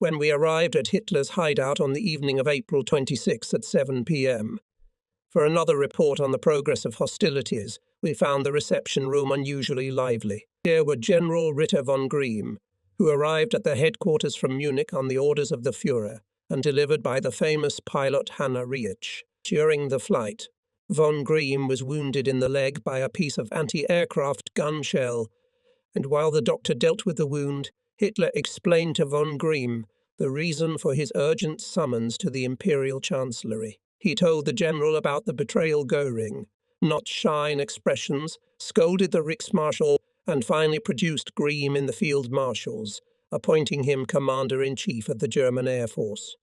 when we arrived at Hitler's hideout on the evening of April 26 at 7 p.m. For another report on the progress of hostilities, we found the reception room unusually lively. Here were General Ritter von Grimm, who arrived at their headquarters from Munich on the orders of the Führer and delivered by the famous pilot Hannah Rietzsch. During the flight, von Grimm was wounded in the leg by a piece of anti-aircraft gun shell, and while the doctor dealt with the wound, Hitler explained to von Grimm the reason for his urgent summons to the Imperial Chancellery. He told the general about the betrayal Göring, not shy in expressions, scolded the Reichsmarschall, and finally produced Grimm in the Field Marshals, appointing him Commander-in-Chief of the German Air Force.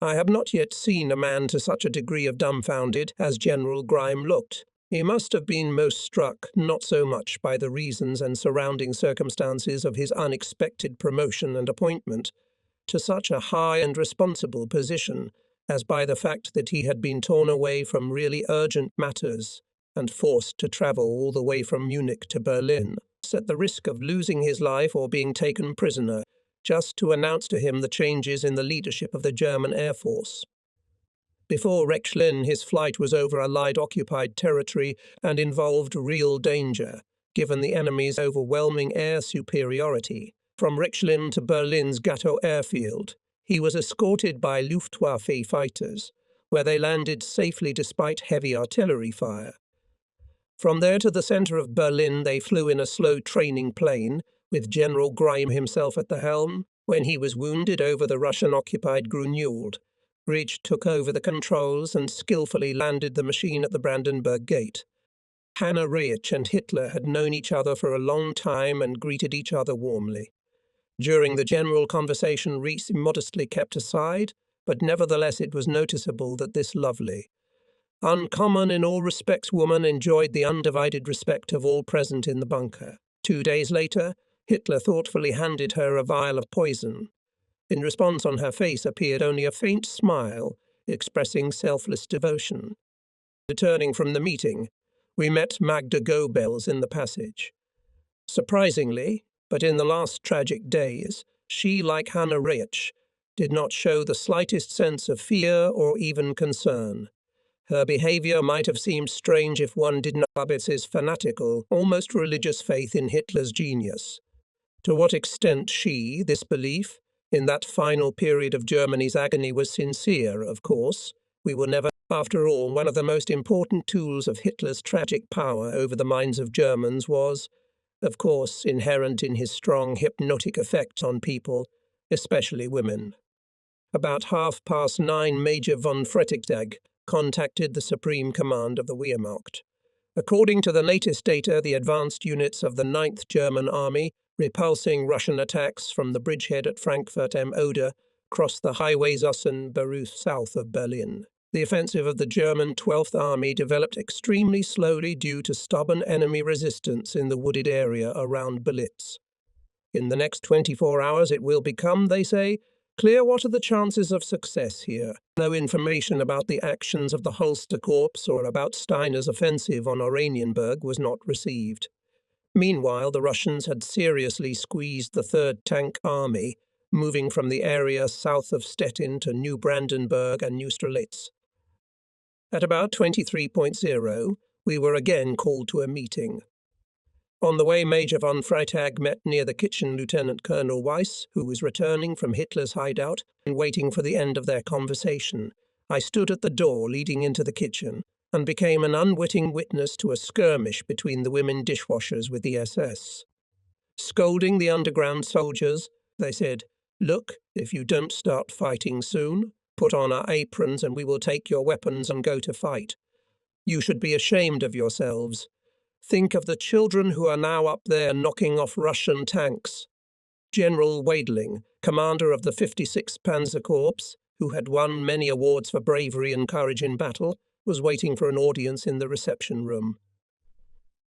I have not yet seen a man to such a degree of dumbfounded as General Grimm looked. He must have been most struck not so much by the reasons and surrounding circumstances of his unexpected promotion and appointment to such a high and responsible position as by the fact that he had been torn away from really urgent matters and forced to travel all the way from Munich to Berlin, at the risk of losing his life or being taken prisoner, just to announce to him the changes in the leadership of the German Air Force. Before Rechlin, his flight was over Allied occupied territory and involved real danger, given the enemy's overwhelming air superiority. From Rechlin to Berlin's Gatow airfield, he was escorted by Luftwaffe fighters, where they landed safely despite heavy artillery fire. From there to the center of Berlin, they flew in a slow training plane, with General Grimm himself at the helm. When he was wounded over the Russian-occupied Grunewald, Rietzsch took over the controls and skillfully landed the machine at the Brandenburg Gate. Hannah Rietzsch and Hitler had known each other for a long time and greeted each other warmly. During the general conversation, Rietzsch modestly kept aside, but nevertheless it was noticeable that this lovely, uncommon in all respects woman enjoyed the undivided respect of all present in the bunker. 2 days later, Hitler thoughtfully handed her a vial of poison. In response, on her face appeared only a faint smile, expressing selfless devotion. Returning from the meeting, we met Magda Goebbels in the passage. Surprisingly, but in the last tragic days, she, like Hannah Rietzsch, did not show the slightest sense of fear or even concern. Her behavior might have seemed strange if one did not have his fanatical, almost religious faith in Hitler's genius. To what extent she, this belief, in that final period of Germany's agony was sincere, of course, we will never. After all, one of the most important tools of Hitler's tragic power over the minds of Germans was, of course, inherent in his strong hypnotic effect on people, especially women. About 9:30, Major von Freitag contacted the Supreme Command of the Wehrmacht. According to the latest data, the advanced units of the 9th German Army, repulsing Russian attacks from the bridgehead at Frankfurt am Oder, crossed the highway Zossen-Baruth south of Berlin. The offensive of the German 12th Army developed extremely slowly due to stubborn enemy resistance in the wooded area around Belitz. In the next 24 hours it will become, they say, clear what are the chances of success here. No information about the actions of the Holster Corps or about Steiner's offensive on Oranienburg was not received. Meanwhile, the Russians had seriously squeezed the 3rd Tank Army, moving from the area south of Stettin to New Brandenburg and Neustrelitz. At about 23:00, we were again called to a meeting. On the way, Major von Freitag met near the kitchen Lieutenant Colonel Weiss, who was returning from Hitler's hideout and waiting for the end of their conversation. I stood at the door leading into the kitchen and became an unwitting witness to a skirmish between the women dishwashers with the SS. Scolding the underground soldiers, they said, "Look, if you don't start fighting soon, put on our aprons and we will take your weapons and go to fight. You should be ashamed of yourselves. Think of the children who are now up there knocking off Russian tanks." General Weidling, commander of the 56th Panzer Corps, who had won many awards for bravery and courage in battle, was waiting for an audience in the reception room.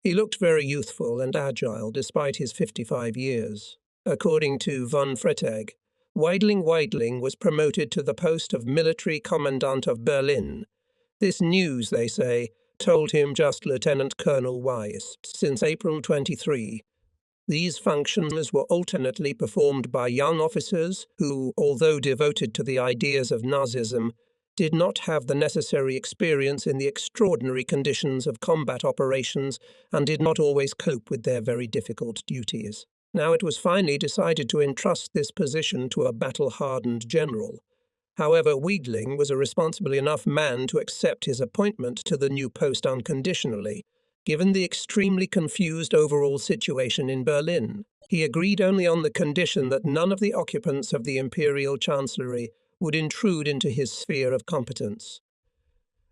He looked very youthful and agile despite his 55 years. According to von Freitag, Weidling was promoted to the post of military commandant of Berlin. This news, they say, told him just Lieutenant Colonel Weiss. Since April 23, These functions were alternately performed by young officers who, although devoted to the ideas of Nazism, did not have the necessary experience in the extraordinary conditions of combat operations and did not always cope with their very difficult duties. Now it was finally decided to entrust this position to a battle-hardened general. However, Weidling was a responsible enough man to accept his appointment to the new post unconditionally, given the extremely confused overall situation in Berlin. He agreed only on the condition that none of the occupants of the Imperial Chancellery would intrude into his sphere of competence.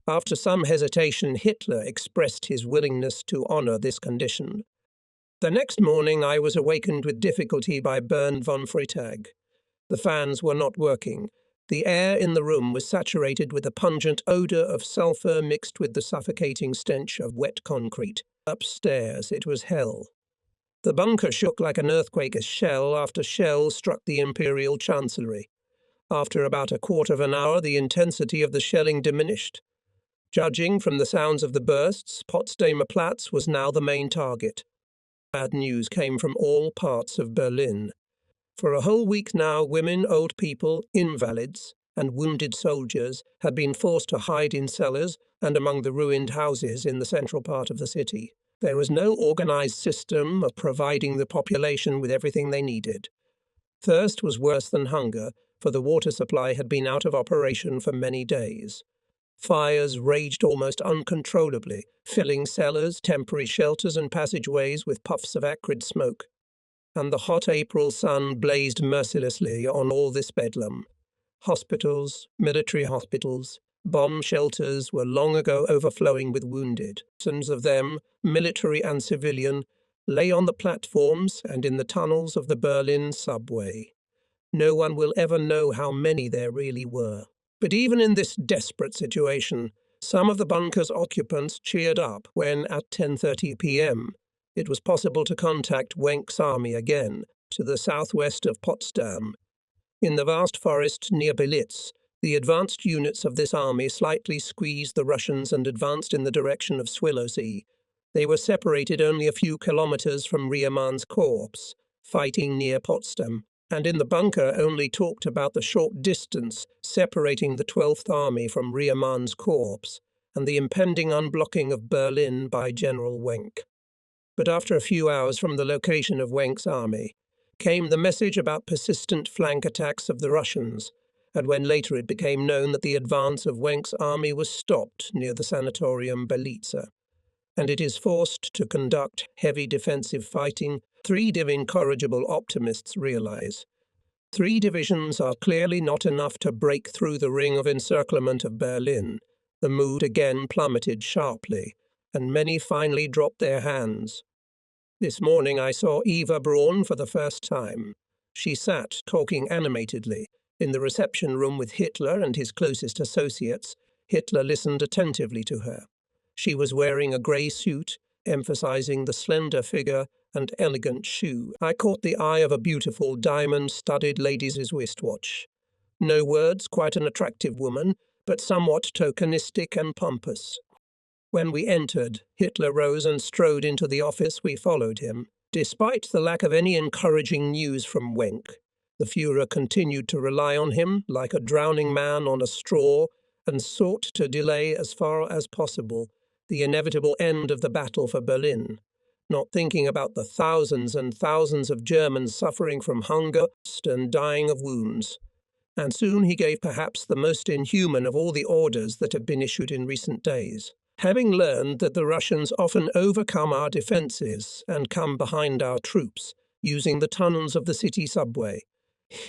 After some hesitation, Hitler expressed his willingness to honor this condition. The next morning I was awakened with difficulty by Bernd von Freytag. The fans were not working. The air in the room was saturated with a pungent odor of sulfur mixed with the suffocating stench of wet concrete. Upstairs, it was hell. The bunker shook like an earthquake as shell after shell struck the Imperial Chancellery. After about a quarter of an hour, the intensity of the shelling diminished. Judging from the sounds of the bursts, Potsdamer Platz was now the main target. Bad news came from all parts of Berlin. For a whole week now, women, old people, invalids, and wounded soldiers had been forced to hide in cellars and among the ruined houses in the central part of the city. There was no organized system of providing the population with everything they needed. Thirst was worse than hunger, for the water supply had been out of operation for many days. Fires raged almost uncontrollably, filling cellars, temporary shelters, and passageways with puffs of acrid smoke. And the hot April sun blazed mercilessly on all this bedlam. Hospitals, military hospitals, bomb shelters were long ago overflowing with wounded. Dozens of them, military and civilian, lay on the platforms and in the tunnels of the Berlin subway. No one will ever know how many there really were. But even in this desperate situation, some of the bunker's occupants cheered up when, at 10:30 p.m., it was possible to contact Wenck's army again, to the southwest of Potsdam. In the vast forest near Belitz, the advanced units of this army slightly squeezed the Russians and advanced in the direction of Swilosee. They were separated only a few kilometers from Riemanns Corps, fighting near Potsdam, and in the bunker only talked about the short distance separating the 12th Army from Riemanns Corps and the impending unblocking of Berlin by General Wenck. But after a few hours from the location of Wenck's army came the message about persistent flank attacks of the Russians, and when later it became known that the advance of Wenck's army was stopped near the sanatorium Belitza, and it is forced to conduct heavy defensive fighting, three incorrigible optimists realize. 3 divisions are clearly not enough to break through the ring of encirclement of Berlin. The mood again plummeted sharply, and many finally dropped their hands. This morning I saw Eva Braun for the first time. She sat, talking animatedly, in the reception room with Hitler and his closest associates. Hitler listened attentively to her. She was wearing a grey suit, emphasizing the slender figure and elegant shoe. I caught the eye of a beautiful diamond-studded lady's wristwatch. No words, quite an attractive woman, but somewhat tokenistic and pompous. When we entered, Hitler rose and strode into the office. We followed him. Despite the lack of any encouraging news from Wenck, the Führer continued to rely on him like a drowning man on a straw and sought to delay as far as possible the inevitable end of the battle for Berlin, not thinking about the thousands and thousands of Germans suffering from hunger and dying of wounds. And soon he gave perhaps the most inhuman of all the orders that have been issued in recent days. Having learned that the Russians often overcome our defences and come behind our troops, using the tunnels of the city subway,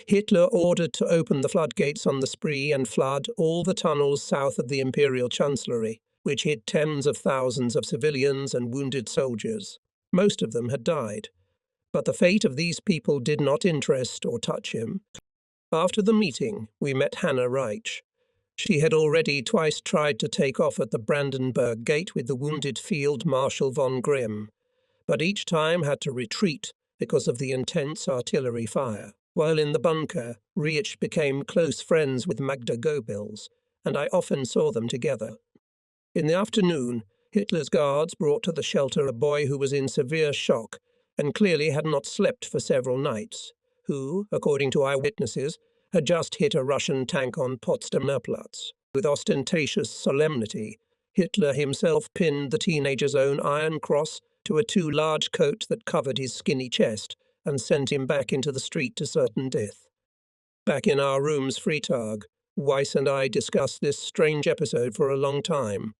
Hitler ordered to open the floodgates on the Spree and flood all the tunnels south of the Imperial Chancellery, which hid tens of thousands of civilians and wounded soldiers. Most of them had died, but the fate of these people did not interest or touch him. After the meeting, we met Hannah Reich. She had already twice tried to take off at the Brandenburg Gate with the wounded Field Marshal von Grimm, but each time had to retreat because of the intense artillery fire. While in the bunker, Reich became close friends with Magda Goebbels, and I often saw them together. In the afternoon, Hitler's guards brought to the shelter a boy who was in severe shock and clearly had not slept for several nights, who, according to eyewitnesses, had just hit a Russian tank on Potsdamer Platz. With ostentatious solemnity, Hitler himself pinned the teenager's own iron cross to a too large coat that covered his skinny chest and sent him back into the street to certain death. Back in our room's Freitag, Weiss and I discussed this strange episode for a long time.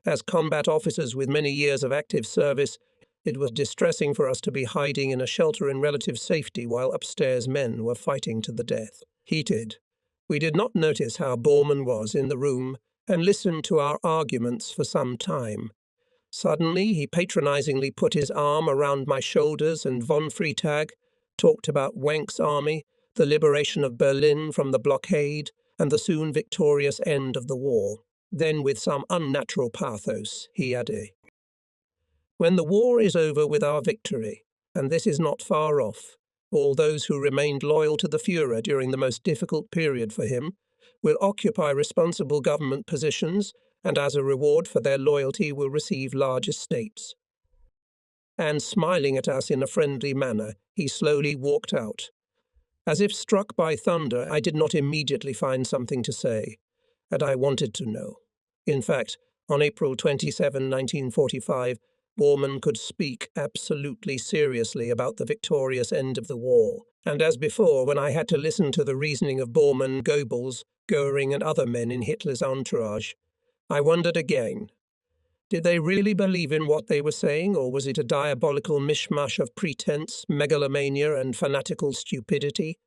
As combat officers with many years of active service, it was distressing for us to be hiding in a shelter in relative safety while upstairs men were fighting to the death. Heated, we did not notice how Bormann was in the room and listened to our arguments for some time. Suddenly, he patronizingly put his arm around my shoulders and von Freitag talked about Wenck's army, the liberation of Berlin from the blockade, and the soon victorious end of the war. Then, with some unnatural pathos, he added, "When the war is over with our victory, and this is not far off, all those who remained loyal to the Führer during the most difficult period for him will occupy responsible government positions and as a reward for their loyalty will receive large estates." And smiling at us in a friendly manner, he slowly walked out. As if struck by thunder, I did not immediately find something to say, and I wanted to know. In fact, on April 27, 1945, Bormann could speak absolutely seriously about the victorious end of the war, and as before, when I had to listen to the reasoning of Bormann, Goebbels, Goering and other men in Hitler's entourage, I wondered again, did they really believe in what they were saying, or was it a diabolical mishmash of pretense, megalomania and fanatical stupidity?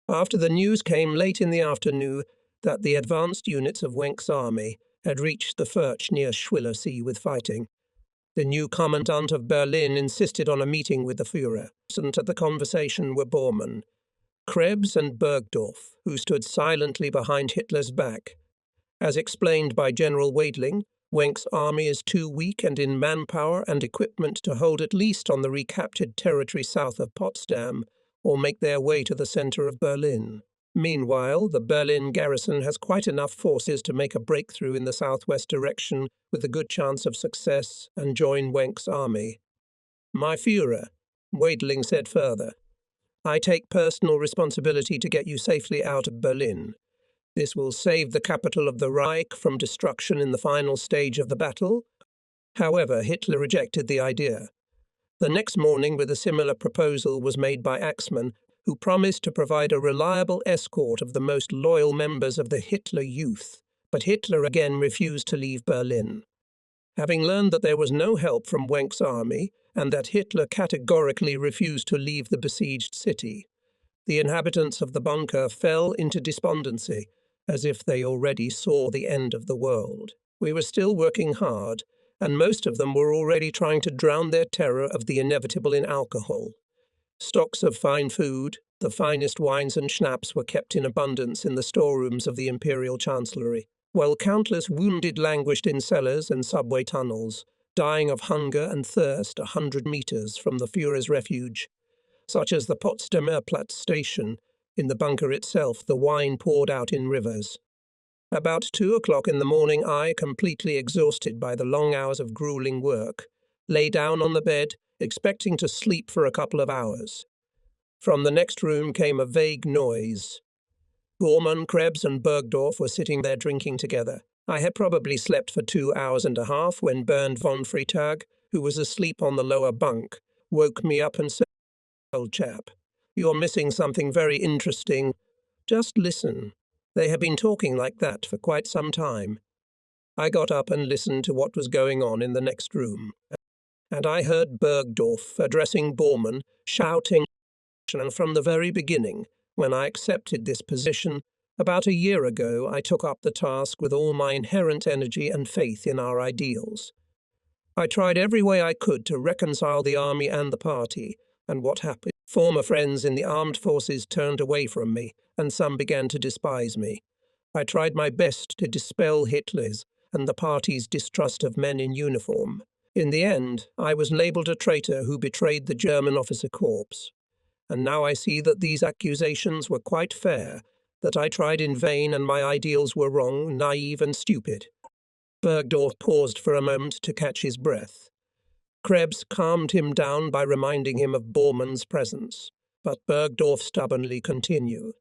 After the news came late in the afternoon that the advanced units of Wenck's army had reached the Furch near Schwillersee with fighting, the new commandant of Berlin insisted on a meeting with the Führer. Present at the conversation were Bormann, Krebs and Bergdorf, who stood silently behind Hitler's back. As explained by General Weidling, Wenck's army is too weak and in manpower and equipment to hold at least on the recaptured territory south of Potsdam or make their way to the center of Berlin. Meanwhile, the Berlin garrison has quite enough forces to make a breakthrough in the southwest direction with a good chance of success and join Wenck's army. My Führer, Weidling said further, I take personal responsibility to get you safely out of Berlin. This will save the capital of the Reich from destruction in the final stage of the battle. However, Hitler rejected the idea. The next morning, with a similar proposal was made by Axmann, who promised to provide a reliable escort of the most loyal members of the Hitler Youth, but Hitler again refused to leave Berlin. Having learned that there was no help from Wenck's army and that Hitler categorically refused to leave the besieged city, the inhabitants of the bunker fell into despondency, as if they already saw the end of the world. We were still working hard, and most of them were already trying to drown their terror of the inevitable in alcohol. Stocks of fine food, the finest wines and schnapps were kept in abundance in the storerooms of the Imperial Chancellery, while countless wounded languished in cellars and subway tunnels, dying of hunger and thirst 100 meters from the Führer's refuge. Such as the Potsdamer Platz station, in the bunker itself the wine poured out in rivers. About 2 o'clock in the morning I, completely exhausted by the long hours of grueling work, lay down on the bed, expecting to sleep for a couple of hours. From the next room came a vague noise. Bormann, Krebs and Bergdorf were sitting there drinking together. I had probably slept for 2 hours and a half when Bernd von Freitag, who was asleep on the lower bunk, woke me up and said, "Old chap, you're missing something very interesting. Just listen." They had been talking like that for quite some time. I got up and listened to what was going on in the next room. And I heard Bergdorf addressing Bormann, shouting, and from the very beginning, when I accepted this position, about a year ago, I took up the task with all my inherent energy and faith in our ideals. I tried every way I could to reconcile the army and the party, and what happened? Former friends in the armed forces turned away from me, and some began to despise me. I tried my best to dispel Hitler's and the party's distrust of men in uniform. In the end, I was labelled a traitor who betrayed the German officer corps. And now I see that these accusations were quite fair, that I tried in vain and my ideals were wrong, naive and stupid. Bergdorf paused for a moment to catch his breath. Krebs calmed him down by reminding him of Bormann's presence, but Bergdorf stubbornly continued.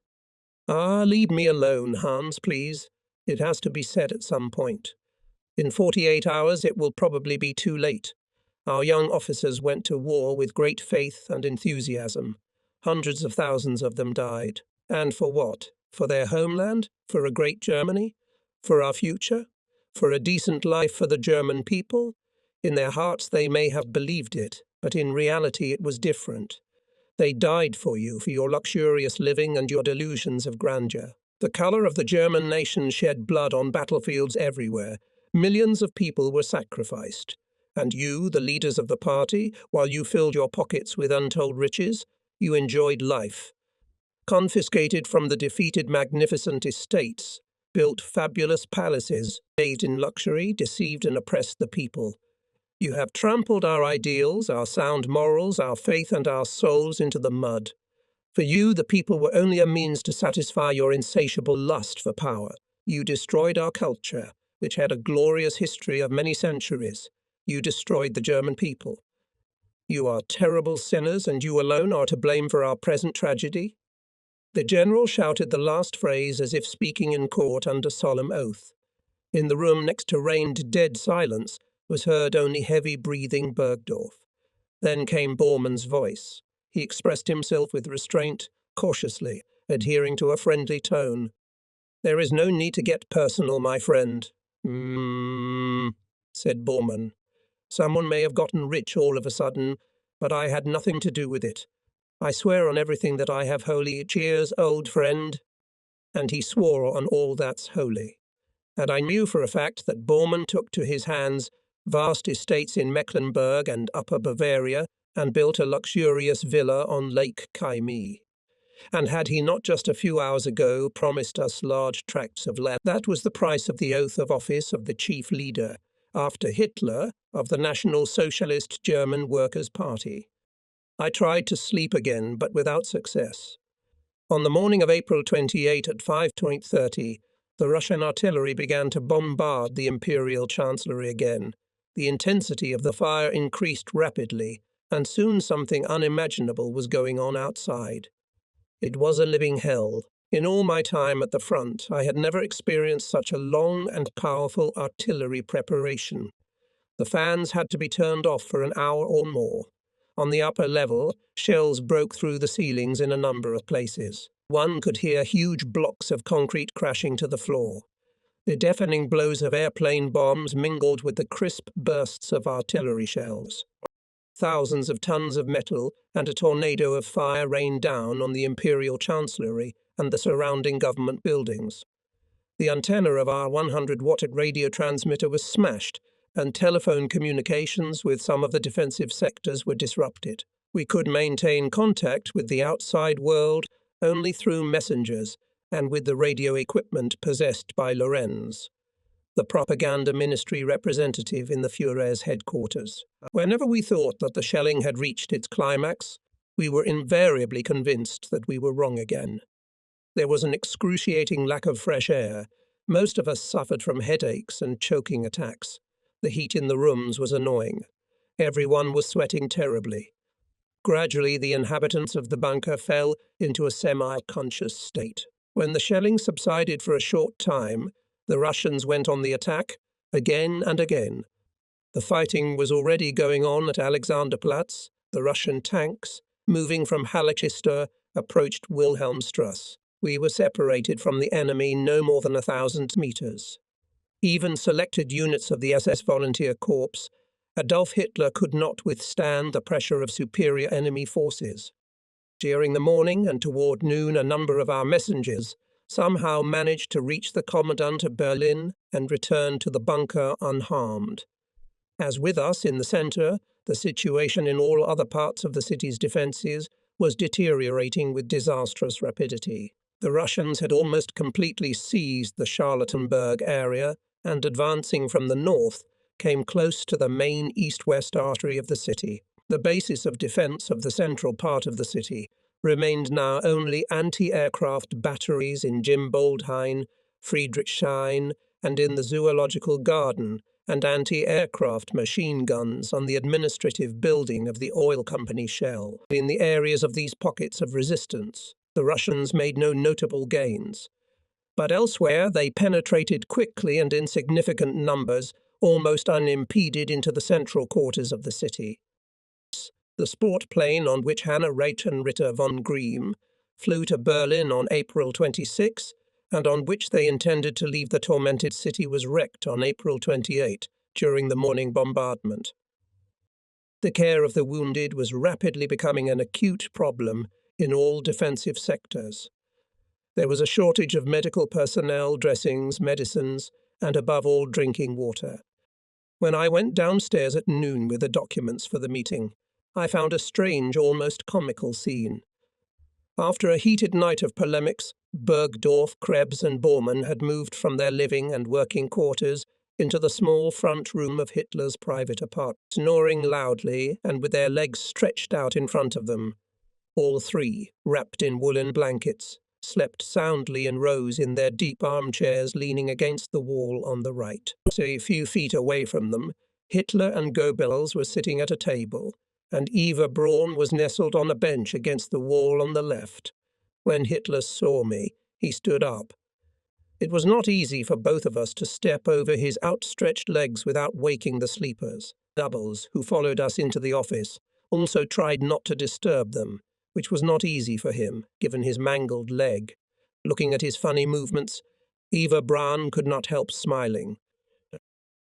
"Ah, leave me alone, Hans, please. It has to be said at some point. In 48 hours it will probably be too late. Our young officers went to war with great faith and enthusiasm. Hundreds of thousands of them died. And for what? For their homeland? For a great Germany? For our future? For a decent life for the German people? In their hearts they may have believed it, but in reality it was different. They died for you, for your luxurious living and your delusions of grandeur. The colour of the German nation shed blood on battlefields everywhere. Millions of people were sacrificed. And you, the leaders of the party, while you filled your pockets with untold riches, you enjoyed life. Confiscated from the defeated magnificent estates, built fabulous palaces, bathed in luxury, deceived and oppressed the people. You have trampled our ideals, our sound morals, our faith and our souls into the mud. For you, the people were only a means to satisfy your insatiable lust for power. You destroyed our culture, which had a glorious history of many centuries. You destroyed the German people. You are terrible sinners, and you alone are to blame for our present tragedy." The general shouted the last phrase as if speaking in court under solemn oath. In the room next to reigned dead silence was heard only heavy-breathing Bergdorf. Then came Bormann's voice. He expressed himself with restraint, cautiously, adhering to a friendly tone. "There is no need to get personal, my friend," said Bormann. "Someone may have gotten rich all of a sudden, but I had nothing to do with it. I swear on everything that I have holy. Cheers, old friend." And he swore on all that's holy. And I knew for a fact that Bormann took to his hands vast estates in Mecklenburg and Upper Bavaria, and built a luxurious villa on Lake Kymi. And had he not just a few hours ago promised us large tracts of land? That was the price of the oath of office of the chief leader, after Hitler, of the National Socialist German Workers' Party. I tried to sleep again, but without success. On the morning of April 28 at 5:30, the Russian artillery began to bombard the Imperial Chancellery again. The intensity of the fire increased rapidly, and soon something unimaginable was going on outside. It was a living hell. In all my time at the front, I had never experienced such a long and powerful artillery preparation. The fans had to be turned off for an hour or more. On the upper level, shells broke through the ceilings in a number of places. One could hear huge blocks of concrete crashing to the floor. The deafening blows of airplane bombs mingled with the crisp bursts of artillery shells. Thousands of tons of metal and a tornado of fire rained down on the Imperial Chancellery and the surrounding government buildings. The antenna of our 100-watt radio transmitter was smashed, and telephone communications with some of the defensive sectors were disrupted. We could maintain contact with the outside world only through messengers and with the radio equipment possessed by Lorenz, the propaganda ministry representative in the Führer's headquarters. Whenever we thought that the shelling had reached its climax, we were invariably convinced that we were wrong again. There was an excruciating lack of fresh air. Most of us suffered from headaches and choking attacks. The heat in the rooms was annoying. Everyone was sweating terribly. Gradually, the inhabitants of the bunker fell into a semi-conscious state. When the shelling subsided for a short time, the Russians went on the attack, again and again. The fighting was already going on at Alexanderplatz. The Russian tanks, moving from Halleckistor, approached Wilhelmstrasse. We were separated from the enemy no more than 1,000 meters. Even selected units of the SS Volunteer Corps, Adolf Hitler could not withstand the pressure of superior enemy forces. During the morning and toward noon, a number of our messengers somehow managed to reach the commandant of Berlin and return to the bunker unharmed. As with us in the center, the situation in all other parts of the city's defenses was deteriorating with disastrous rapidity. The Russians had almost completely seized the Charlottenburg area and, advancing from the north, came close to the main east-west artery of the city. The basis of defense of the central part of the city remained now only anti-aircraft batteries in Gimboldhain, Friedrichshain, and in the Zoological Garden, and anti-aircraft machine guns on the administrative building of the oil company Shell. In the areas of these pockets of resistance, the Russians made no notable gains. But elsewhere they penetrated quickly and in significant numbers, almost unimpeded, into the central quarters of the city. The sport plane on which Hannah Ritter von Grimm flew to Berlin on April 26, and on which they intended to leave the tormented city, was wrecked on April 28 during the morning bombardment. The care of the wounded was rapidly becoming an acute problem in all defensive sectors. There was a shortage of medical personnel, dressings, medicines, and above all, drinking water. When I went downstairs at noon with the documents for the meeting, I found a strange, almost comical scene. After a heated night of polemics, Bergdorf, Krebs, and Bormann had moved from their living and working quarters into the small front room of Hitler's private apartment, snoring loudly and with their legs stretched out in front of them. All three, wrapped in woolen blankets, slept soundly in rows in their deep armchairs leaning against the wall on the right. A few feet away from them, Hitler and Goebbels were sitting at a table, and Eva Braun was nestled on a bench against the wall on the left. When Hitler saw me, he stood up. It was not easy for both of us to step over his outstretched legs without waking the sleepers. Doubles, who followed us into the office, also tried not to disturb them, which was not easy for him, given his mangled leg. Looking at his funny movements, Eva Braun could not help smiling.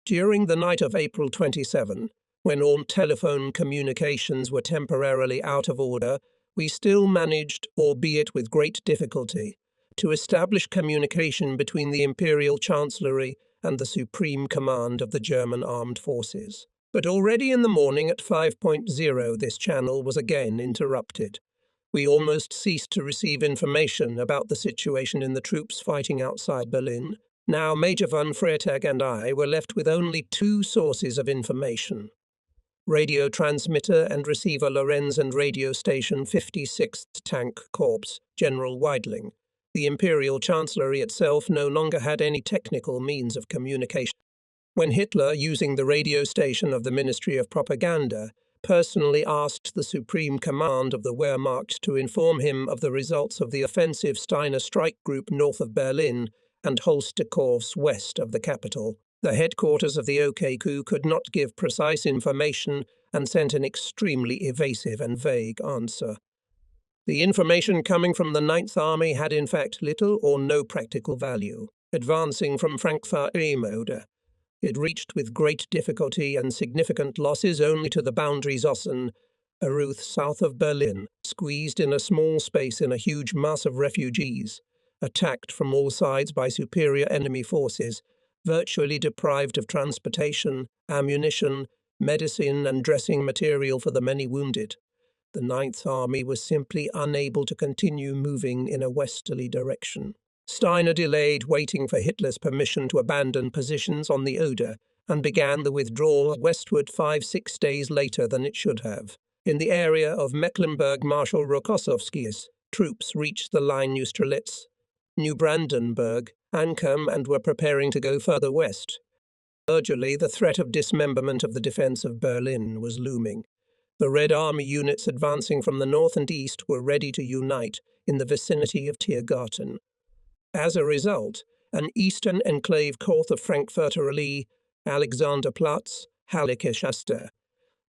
During the night of April 27, when all telephone communications were temporarily out of order, we still managed, albeit with great difficulty, to establish communication between the Imperial Chancellery and the Supreme Command of the German Armed Forces. But already in the morning at 5.0 this channel was again interrupted. We almost ceased to receive information about the situation in the troops fighting outside Berlin. Now Major von Freytag and I were left with only two sources of information: radio transmitter and receiver Lorenz and radio station 56th Tank Corps, General Weidling. The Imperial Chancellery itself no longer had any technical means of communication. When Hitler, using the radio station of the Ministry of Propaganda, personally asked the Supreme Command of the Wehrmacht to inform him of the results of the offensive Steiner strike group north of Berlin and Holsterkorps west of the capital, the headquarters of the OKQ could not give precise information and sent an extremely evasive and vague answer. The information coming from the Ninth Army had in fact little or no practical value. Advancing from Frankfurt am Oder, it reached with great difficulty and significant losses only to the boundary Zossen, a route south of Berlin, squeezed in a small space in a huge mass of refugees, attacked from all sides by superior enemy forces, virtually deprived of transportation, ammunition, medicine and dressing material for the many wounded. The Ninth Army was simply unable to continue moving in a westerly direction. Steiner delayed, waiting for Hitler's permission to abandon positions on the Oder, and began the withdrawal westward 5-6 days later than it should have. In the area of Mecklenburg, Marshal Rokossovsky's troops reached the line Neustrelitz, New Brandenburg, Ancam, and were preparing to go further west. Urgently, the threat of dismemberment of the defense of Berlin was looming. The Red Army units advancing from the north and east were ready to unite in the vicinity of Tiergarten. As a result, an eastern enclave north of Frankfurter Allee, Alexanderplatz, Hallige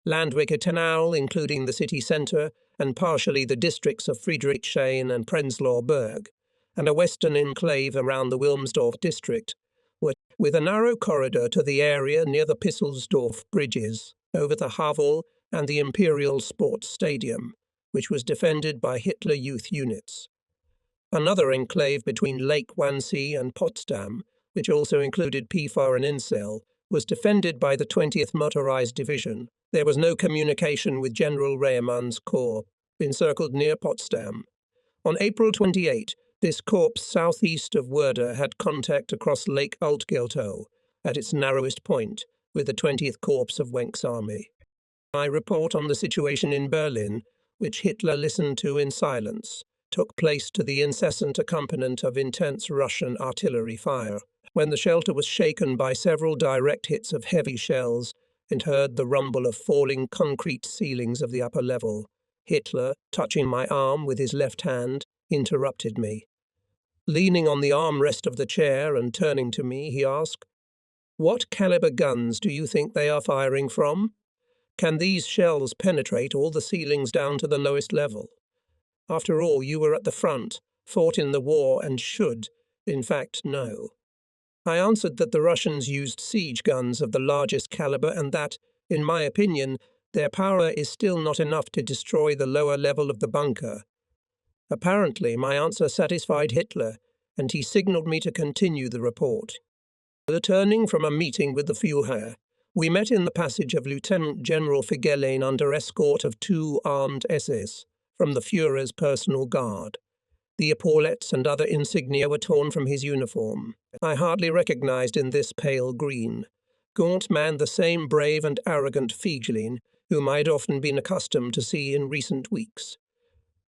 Landwehrkanal, including the city centre, and partially the districts of Friedrichshain and Prenzlauer Berg, and a western enclave around the Wilmsdorf district, with a narrow corridor to the area near the Pisselsdorf bridges, over the Havel and the Imperial Sports Stadium, which was defended by Hitler Youth units. Another enclave between Lake Wannsee and Potsdam, which also included PFAR and Incel, was defended by the 20th Motorized Division. There was no communication with General Rehmann's corps, encircled near Potsdam. On April 28, this corps southeast of Werder had contact across Lake Altgeltow, at its narrowest point, with the 20th Corps of Wenck's army. My report on the situation in Berlin, which Hitler listened to in silence, took place to the incessant accompaniment of intense Russian artillery fire. when the shelter was shaken by several direct hits of heavy shells and heard the rumble of falling concrete ceilings of the upper level. Hitler, touching my arm with his left hand, interrupted me. Leaning on the armrest of the chair and turning to me, he asked, "What caliber guns do you think they are firing from? Can these shells penetrate all the ceilings down to the lowest level? After all, you were at the front, fought in the war, and should, in fact, know." I answered that the Russians used siege guns of the largest caliber and that, in my opinion, their power is still not enough to destroy the lower level of the bunker. Apparently, my answer satisfied Hitler, and he signalled me to continue the report. Returning from a meeting with the Führer, we met in the passage of Lieutenant General Figelein under escort of 2 armed SS from the Führer's personal guard. The epaulettes and other insignia were torn from his uniform. I hardly recognized in this pale green, gaunt man the same brave and arrogant Figelein whom I had often been accustomed to see in recent weeks.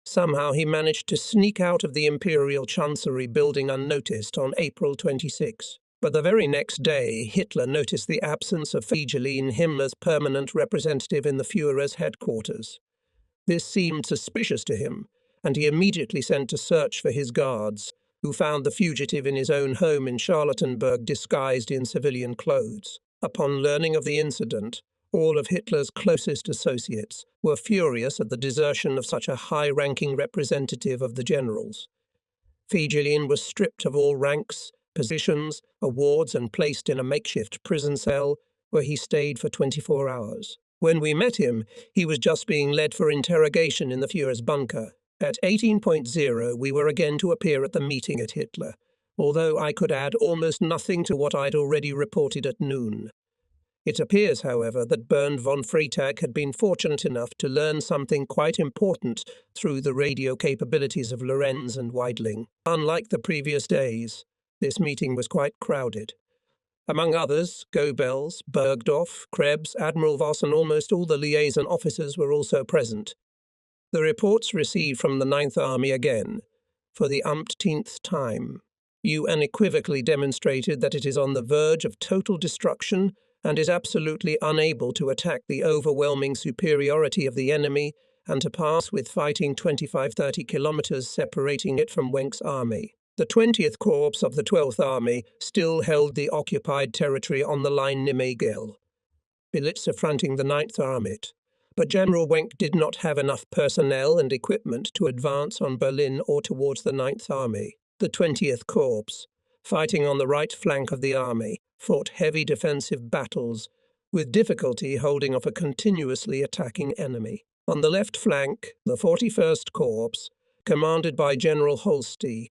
Somehow he managed to sneak out of the Imperial Chancery building unnoticed on April 26. But the very next day, Hitler noticed the absence of Figelein, Himmler's permanent representative in the Führer's headquarters. This seemed suspicious to him, and he immediately sent to search for his guards, who found the fugitive in his own home in Charlottenburg disguised in civilian clothes. Upon learning of the incident, all of Hitler's closest associates were furious at the desertion of such a high-ranking representative of the generals. Figelein was stripped of all ranks, positions, awards, and placed in a makeshift prison cell where he stayed for 24 hours. When we met him, he was just being led for interrogation in the Führer's bunker. At 18.0, we were again to appear at the meeting at Hitler, although I could add almost nothing to what I'd already reported at noon. It appears, however, that Bernd von Freytag had been fortunate enough to learn something quite important through the radio capabilities of Lorenz and Weidling. Unlike the previous days, this meeting was quite crowded. Among others, Goebbels, Bergdorf, Krebs, Admiral Voss, and almost all the liaison officers were also present. The reports received from the Ninth Army again, for the umpteenth time, you unequivocally demonstrated that it is on the verge of total destruction and is absolutely unable to attack the overwhelming superiority of the enemy and to pass with fighting 25-30 kilometers separating it from Wenck's army. The 20th Corps of the 12th Army still held the occupied territory on the line Nimegel, Belitzer fronting the 9th Army, but General Wenck did not have enough personnel and equipment to advance on Berlin or towards the 9th Army. The 20th Corps, fighting on the right flank of the army, fought heavy defensive battles, with difficulty holding off a continuously attacking enemy. On the left flank, the 41st Corps, commanded by General Holsti,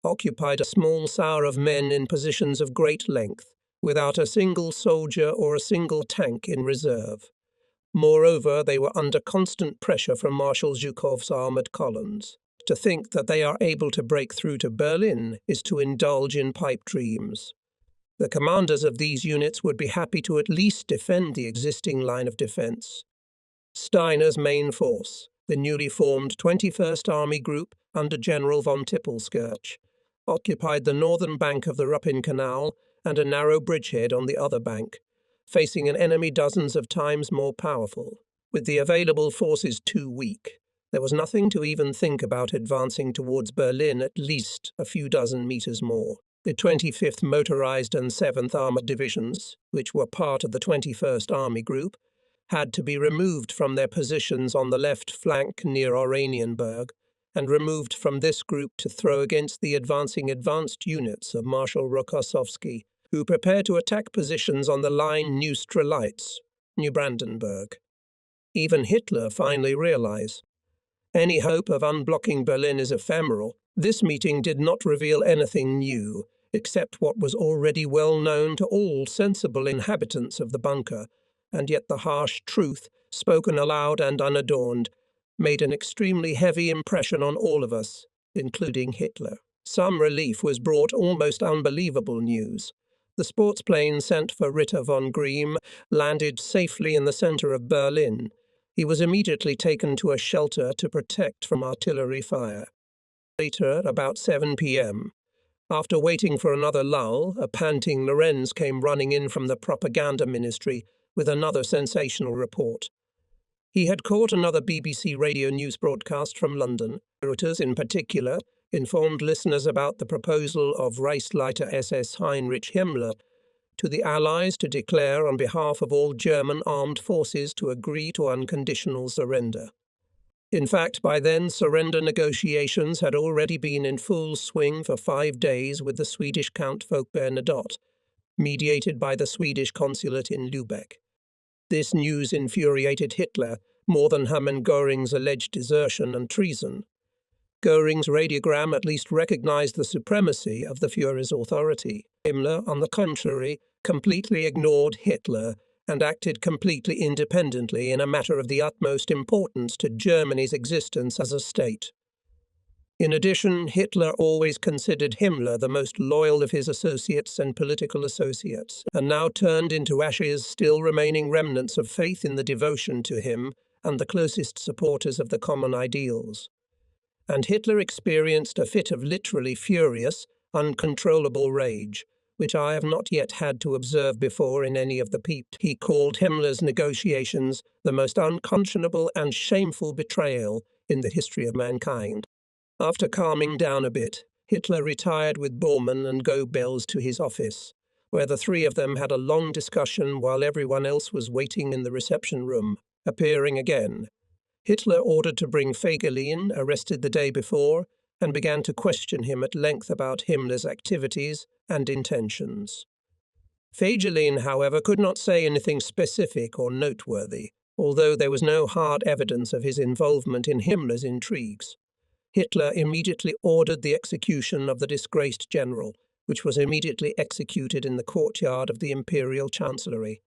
occupied a small sour of men in positions of great length, without a single soldier or a single tank in reserve. Moreover, they were under constant pressure from Marshal Zhukov's armoured columns. To think that they are able to break through to Berlin is to indulge in pipe dreams. The commanders of these units would be happy to at least defend the existing line of defence. Steiner's main force, the newly formed 21st Army Group under General von Tippelskirch, occupied the northern bank of the Ruppin Canal and a narrow bridgehead on the other bank, facing an enemy dozens of times more powerful. With the available forces too weak, there was nothing to even think about advancing towards Berlin at least a few dozen meters more. The 25th Motorized and 7th Armored Divisions, which were part of the 21st Army Group, had to be removed from their positions on the left flank near Oranienburg and removed from this group to throw against the advanced units of Marshal Rokossovsky, who prepared to attack positions on the line Neustrelitz, New Brandenburg. Even Hitler finally realized any hope of unblocking Berlin is ephemeral. This meeting did not reveal anything new, except what was already well known to all sensible inhabitants of the bunker, and yet the harsh truth, spoken aloud and unadorned, made an extremely heavy impression on all of us, including Hitler. Some relief was brought almost unbelievable news. The sports plane sent for Ritter von Grimm landed safely in the center of Berlin. He was immediately taken to a shelter to protect from artillery fire. Later, at about 7 p.m., After waiting for another lull, a panting Lorenz came running in from the propaganda ministry with another sensational report. He had caught another BBC radio news broadcast from London. Reuters, in particular, informed listeners about the proposal of Reichsleiter SS Heinrich Himmler to the Allies to declare on behalf of all German armed forces to agree to unconditional surrender. In fact, by then, surrender negotiations had already been in full swing for 5 days with the Swedish Count Folke Bernadotte, mediated by the Swedish consulate in Lübeck. This news infuriated Hitler more than Hermann Göring's alleged desertion and treason. Göring's radiogram at least recognized the supremacy of the Führer's authority. Himmler, on the contrary, completely ignored Hitler and acted completely independently in a matter of the utmost importance to Germany's existence as a state. In addition, Hitler always considered Himmler the most loyal of his associates and political associates, and now turned into ashes still remaining remnants of faith in the devotion to him and the closest supporters of the common ideals. And Hitler experienced a fit of literally furious, uncontrollable rage, which I have not yet had to observe before in any of the people. He called Himmler's negotiations the most unconscionable and shameful betrayal in the history of mankind. After calming down a bit, Hitler retired with Bormann and Goebbels to his office, where the three of them had a long discussion while everyone else was waiting in the reception room. Appearing again, Hitler ordered to bring Feigelin, arrested the day before, and began to question him at length about Himmler's activities and intentions. Feigelin, however, could not say anything specific or noteworthy, although there was no hard evidence of his involvement in Himmler's intrigues. Hitler immediately ordered the execution of the disgraced general, which was immediately executed in the courtyard of the Imperial Chancellery.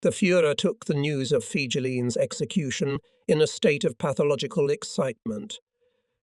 The Führer took the news of Feigelin's execution in a state of pathological excitement.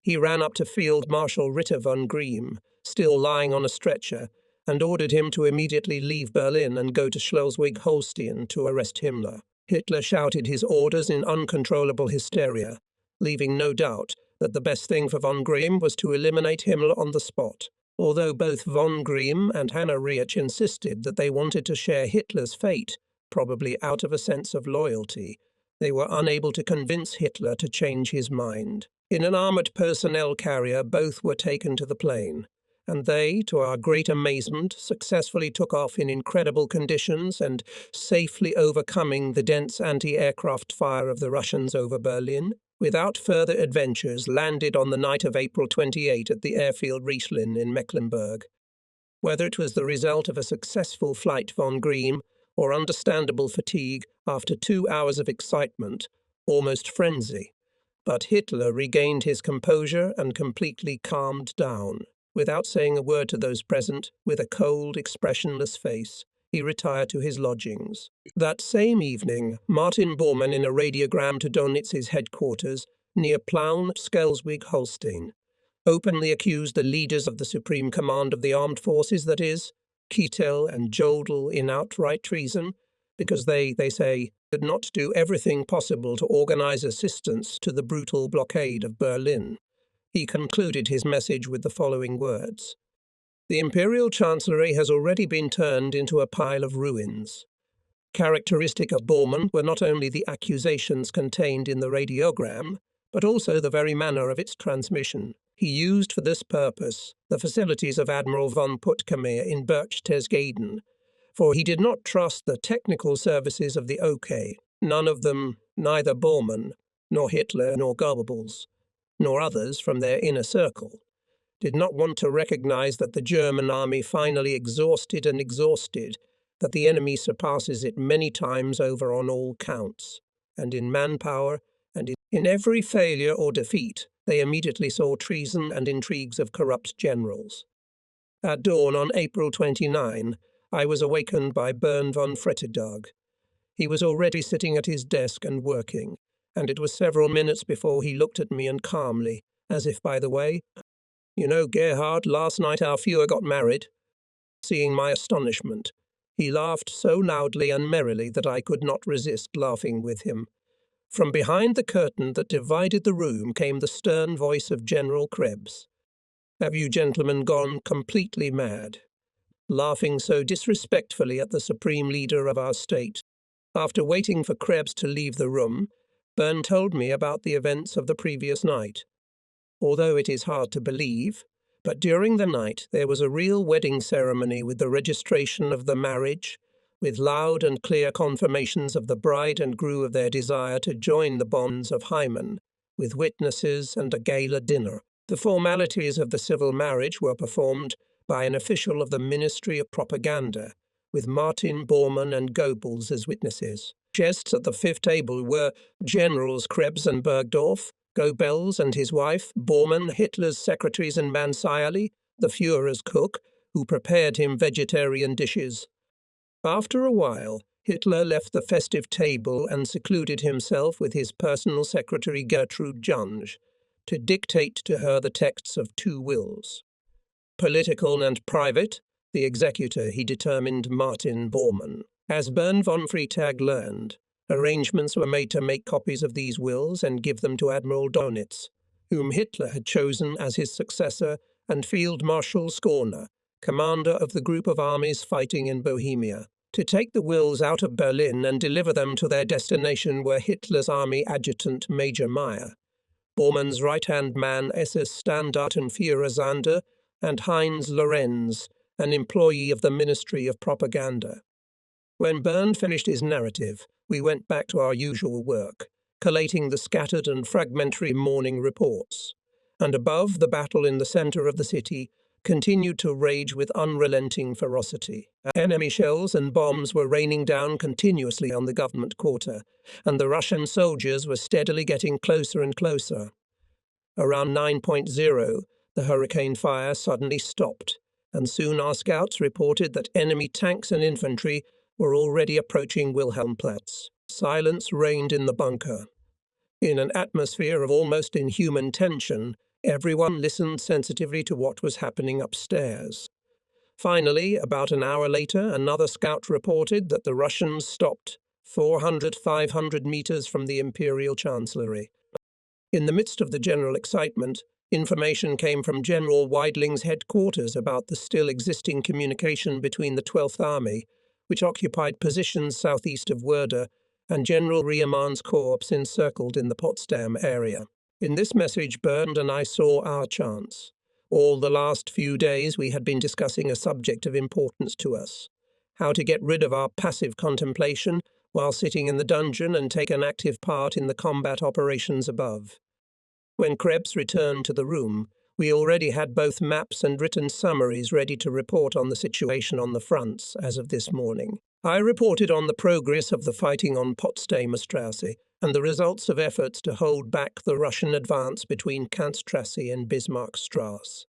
He ran up to Field Marshal Ritter von Grimm, still lying on a stretcher, and ordered him to immediately leave Berlin and go to Schleswig-Holstein to arrest Himmler. Hitler shouted his orders in uncontrollable hysteria, leaving no doubt that the best thing for von Grimm was to eliminate Himmler on the spot. Although both von Grimm and Hannah Rietzsch insisted that they wanted to share Hitler's fate, probably out of a sense of loyalty, they were unable to convince Hitler to change his mind. In an armoured personnel carrier, both were taken to the plane, and they, to our great amazement, successfully took off in incredible conditions and, safely overcoming the dense anti-aircraft fire of the Russians over Berlin, without further adventures landed on the night of April 28 at the airfield Rieslin in Mecklenburg. Whether it was the result of a successful flight von Grimm or understandable fatigue after 2 hours of excitement, almost frenzy, but Hitler regained his composure and completely calmed down. Without saying a word to those present, with a cold, expressionless face, he retired to his lodgings. That same evening, Martin Bormann, in a radiogram to Donitz's headquarters near Plauen, Schleswig-Holstein, openly accused the leaders of the Supreme Command of the Armed Forces, that is, Keitel and Jodl, in outright treason, because they say, did not do everything possible to organize assistance to the brutal blockade of Berlin. He concluded his message with the following words: "The Imperial Chancellery has already been turned into a pile of ruins." Characteristic of Bormann were not only the accusations contained in the radiogram, but also the very manner of its transmission. He used for this purpose the facilities of Admiral von Puttkamer in Berchtesgaden, for he did not trust the technical services of the OK, none of them, neither Bormann, nor Hitler, nor Goebbels, nor others from their inner circle, did not want to recognize that the German army finally exhausted, that the enemy surpasses it many times over on all counts, and in manpower, and in every failure or defeat, they immediately saw treason and intrigues of corrupt generals. At dawn on April 29, I was awakened by Bernd von Frettdag. He was already sitting at his desk and working, and it was several minutes before he looked at me and calmly, as if by the way, "You know, Gerhard, last night our Führer got married." Seeing my astonishment, he laughed so loudly and merrily that I could not resist laughing with him. From behind the curtain that divided the room came the stern voice of General Krebs. Have you gentlemen gone completely mad? Laughing so disrespectfully at the supreme leader of our state. After waiting for Krebs to leave the room, Byrne told me about the events of the previous night. Although it is hard to believe, but during the night there was a real wedding ceremony with the registration of the marriage, with loud and clear confirmations of the bride and groom of their desire to join the bonds of hymen, with witnesses and a gala dinner. The formalities of the civil marriage were performed by an official of the Ministry of Propaganda, with Martin Bormann and Goebbels as witnesses. Guests at the fifth table were Generals Krebs and Bergdorf, Goebbels and his wife, Bormann, Hitler's secretaries, and Mansiali, the Führer's cook, who prepared him vegetarian dishes. After a while, Hitler left the festive table and secluded himself with his personal secretary Gertrude Junge to dictate to her the texts of two wills. Political and private, the executor he determined Martin Bormann. As Byrne von Freytag learned, arrangements were made to make copies of these wills and give them to Admiral Dönitz, whom Hitler had chosen as his successor, and Field Marshal Schorner, commander of the group of armies fighting in Bohemia. To take the wills out of Berlin and deliver them to their destination were Hitler's army adjutant Major Meyer, Bormann's right-hand man SS Standartenführer Zander, and Heinz Lorenz, an employee of the Ministry of Propaganda. When Byrne finished his narrative, we went back to our usual work, collating the scattered and fragmentary morning reports. And above, the battle in the centre of the city continued to rage with unrelenting ferocity. Enemy shells and bombs were raining down continuously on the government quarter, and the Russian soldiers were steadily getting closer and closer. Around 9.0, the hurricane fire suddenly stopped, and soon our scouts reported that enemy tanks and infantry were already approaching Wilhelmplatz. Silence reigned in the bunker. In an atmosphere of almost inhuman tension, everyone listened sensitively to what was happening upstairs. Finally, about an hour later, another scout reported that the Russians stopped 400-500 meters from the Imperial Chancellery. In the midst of the general excitement, information came from General Weidling's headquarters about the still existing communication between the 12th Army, which occupied positions southeast of Werder, and General Riemann's corps encircled in the Potsdam area. In this message, Byrne and I saw our chance. All the last few days we had been discussing a subject of importance to us: how to get rid of our passive contemplation while sitting in the dungeon and take an active part in the combat operations above. When Krebs returned to the room, we already had both maps and written summaries ready to report on the situation on the fronts as of this morning. I reported on the progress of the fighting on Potsdamer Straße and the results of efforts to hold back the Russian advance between Kantstraße and Bismarckstraße.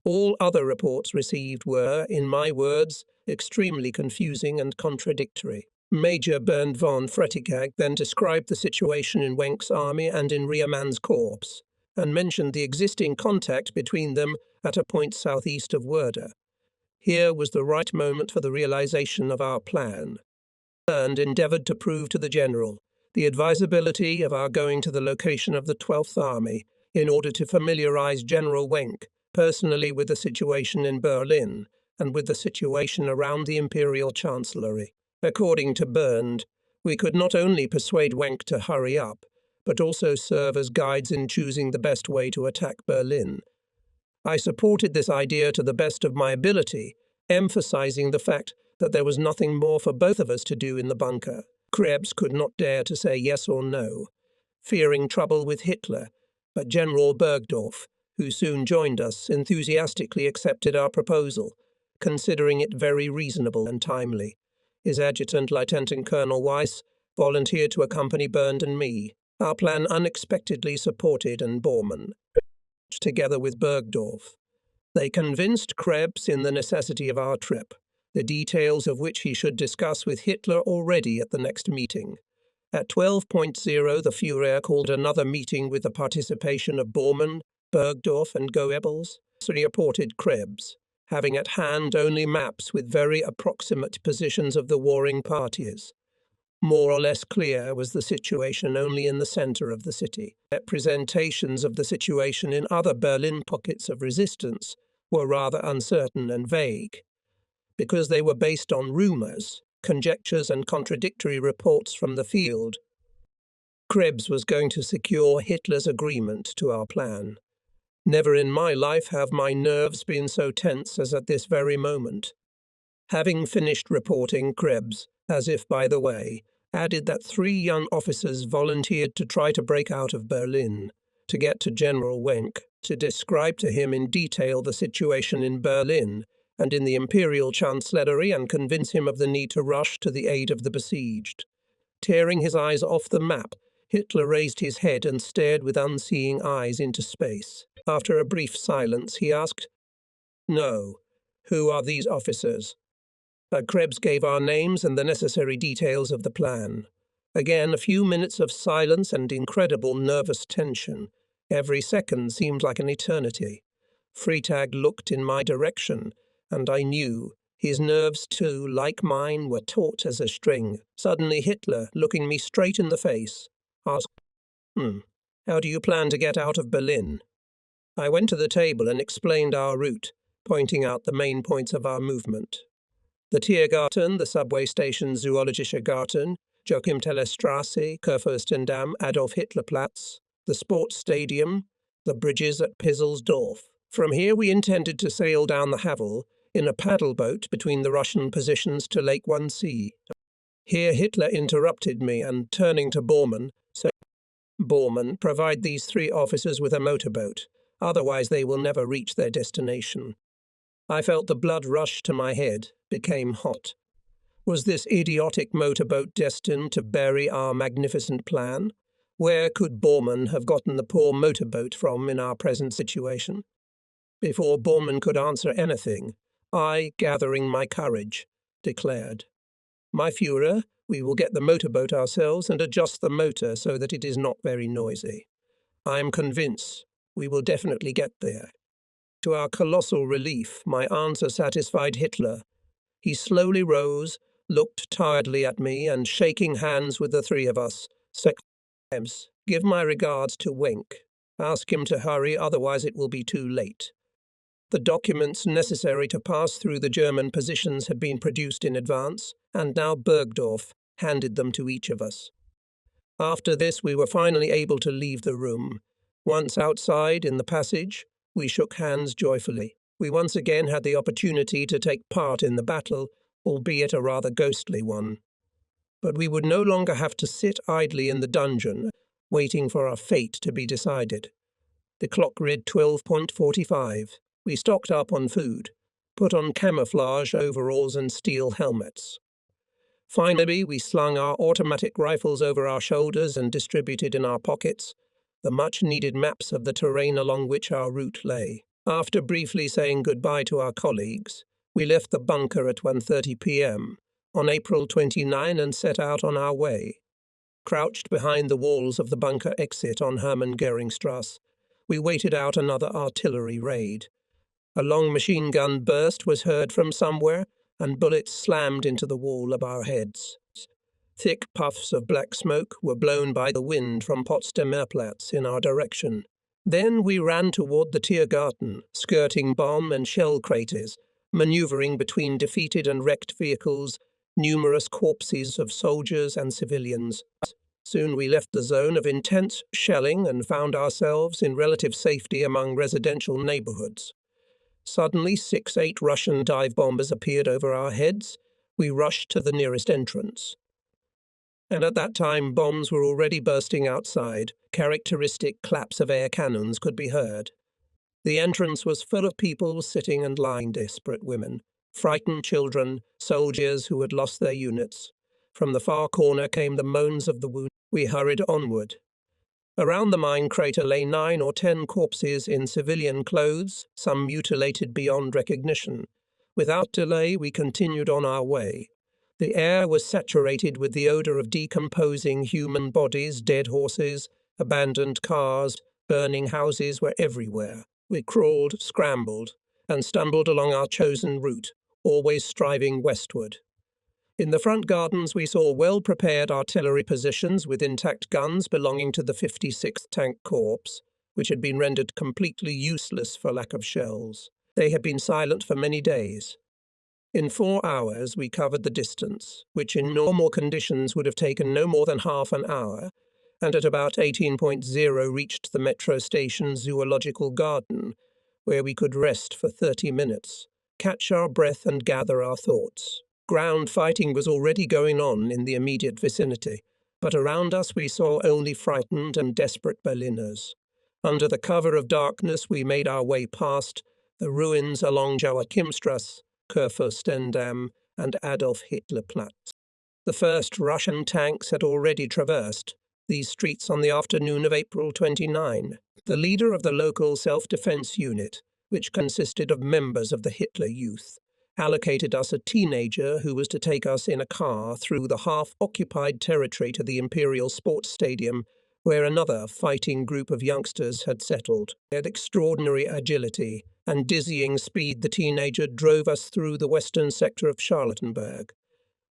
All other reports received were, in my words, extremely confusing and contradictory. Major Byrne von Freytag then described the situation in Wenck's army and in Riemann's corps, and mentioned the existing contact between them at a point southeast of Werder. Here was the right moment for the realization of our plan. Byrne endeavored to prove to the general the advisability of our going to the location of the 12th Army in order to familiarize General Wenck personally with the situation in Berlin and with the situation around the Imperial Chancellery. According to Byrne, we could not only persuade Wenck to hurry up, but also serve as guides in choosing the best way to attack Berlin. I supported this idea to the best of my ability, emphasizing the fact that there was nothing more for both of us to do in the bunker. Krebs could not dare to say yes or no, fearing trouble with Hitler, but General Bergdorf, who soon joined us, enthusiastically accepted our proposal, considering it very reasonable and timely. His adjutant, Lieutenant Colonel Weiss, volunteered to accompany Byrne and me. Our plan unexpectedly supported and Bormann, together with Bergdorf. They convinced Krebs in the necessity of our trip, the details of which he should discuss with Hitler already at the next meeting. At 12.0, the Führer called another meeting with the participation of Bormann, Bergdorf, and Goebbels. Reported Krebs, having at hand only maps with very approximate positions of the warring parties. More or less clear was the situation only in the center of the city. Representations of the situation in other Berlin pockets of resistance were rather uncertain and vague, because they were based on rumors, conjectures and contradictory reports from the field. Krebs was going to secure Hitler's agreement to our plan. Never in my life have my nerves been so tense as at this very moment. Having finished reporting, Krebs, as if by the way, added that 3 young officers volunteered to try to break out of Berlin, to get to General Wenck, to describe to him in detail the situation in Berlin and in the Imperial Chancellery and convince him of the need to rush to the aid of the besieged. Tearing his eyes off the map, Hitler raised his head and stared with unseeing eyes into space. After a brief silence, he asked, "No, who are these officers?" Krebs gave our names and the necessary details of the plan. Again, a few minutes of silence and incredible nervous tension. Every second seemed like an eternity. Freitag looked in my direction, and I knew his nerves too, like mine, were taut as a string. Suddenly Hitler, looking me straight in the face, asked, "How do you plan to get out of Berlin?" I went to the table and explained our route, pointing out the main points of our movement. The Tiergarten, the subway station Zoologischer Garten, Joachim-Teller-Straße, Kurfürstendamm, Adolf-Hitler-Platz, the sports stadium, the bridges at Pizzelsdorf. From here we intended to sail down the Havel in a paddle boat between the Russian positions to Lake Wannsee. Here Hitler interrupted me and, turning to Bormann, said, "Bormann, provide these 3 officers with a motorboat, otherwise they will never reach their destination." I felt the blood rush to my head, became hot. Was this idiotic motorboat destined to bury our magnificent plan? Where could Bormann have gotten the poor motorboat from in our present situation? Before Bormann could answer anything, I, gathering my courage, declared, "My Führer, we will get the motorboat ourselves and adjust the motor so that it is not very noisy. I am convinced we will definitely get there." To our colossal relief, my answer satisfied Hitler. He slowly rose, looked tiredly at me, and shaking hands with the 3 of us, said, "Give my regards to Wenck. Ask him to hurry, otherwise it will be too late." The documents necessary to pass through the German positions had been produced in advance, and now Bergdorf handed them to each of us. After this, we were finally able to leave the room. Once outside, in the passage, we shook hands joyfully. We once again had the opportunity to take part in the battle, albeit a rather ghostly one. But we would no longer have to sit idly in the dungeon, waiting for our fate to be decided. The clock read 12:45. We stocked up on food, put on camouflage overalls and steel helmets. Finally, we slung our automatic rifles over our shoulders and distributed in our pockets the much-needed maps of the terrain along which our route lay. After briefly saying goodbye to our colleagues, we left the bunker at 1:30 p.m. on April 29 and set out on our way. Crouched behind the walls of the bunker exit on Hermann-Göring-Strasse, we waited out another artillery raid. A long machine gun burst was heard from somewhere, and bullets slammed into the wall of our heads. Thick puffs of black smoke were blown by the wind from Potsdamer Platz in our direction. Then we ran toward the Tiergarten, skirting bomb and shell craters, maneuvering between defeated and wrecked vehicles, numerous corpses of soldiers and civilians. Soon we left the zone of intense shelling and found ourselves in relative safety among residential neighborhoods. Suddenly 6-8 Russian dive bombers appeared over our heads. We rushed to the nearest entrance. And at that time bombs were already bursting outside. Characteristic claps of air cannons could be heard. The entrance was full of people sitting and lying, desperate women, frightened children, soldiers who had lost their units. From the far corner came the moans of the wounded. We hurried onward. Around the mine crater lay 9 or 10 corpses in civilian clothes, some mutilated beyond recognition. Without delay, we continued on our way. The air was saturated with the odor of decomposing human bodies, dead horses, abandoned cars, burning houses were everywhere. We crawled, scrambled, and stumbled along our chosen route, always striving westward. In the front gardens we saw well-prepared artillery positions with intact guns belonging to the 56th Tank Corps, which had been rendered completely useless for lack of shells. They had been silent for many days. In 4 hours we covered the distance, which in normal conditions would have taken no more than half an hour, and at about 18.0 reached the metro station Zoological Garden, where we could rest for 30 minutes, catch our breath and gather our thoughts. Ground fighting was already going on in the immediate vicinity, but around us we saw only frightened and desperate Berliners. Under the cover of darkness we made our way past the ruins along Joachimstrasse, Kurfürstendamm, and Adolf Hitler Platz. The first Russian tanks had already traversed these streets on the afternoon of April 29. The leader of the local self-defense unit, which consisted of members of the Hitler Youth, allocated us a teenager who was to take us in a car through the half-occupied territory to the Imperial Sports Stadium, where another fighting group of youngsters had settled. At extraordinary agility and dizzying speed, the teenager drove us through the western sector of Charlottenburg.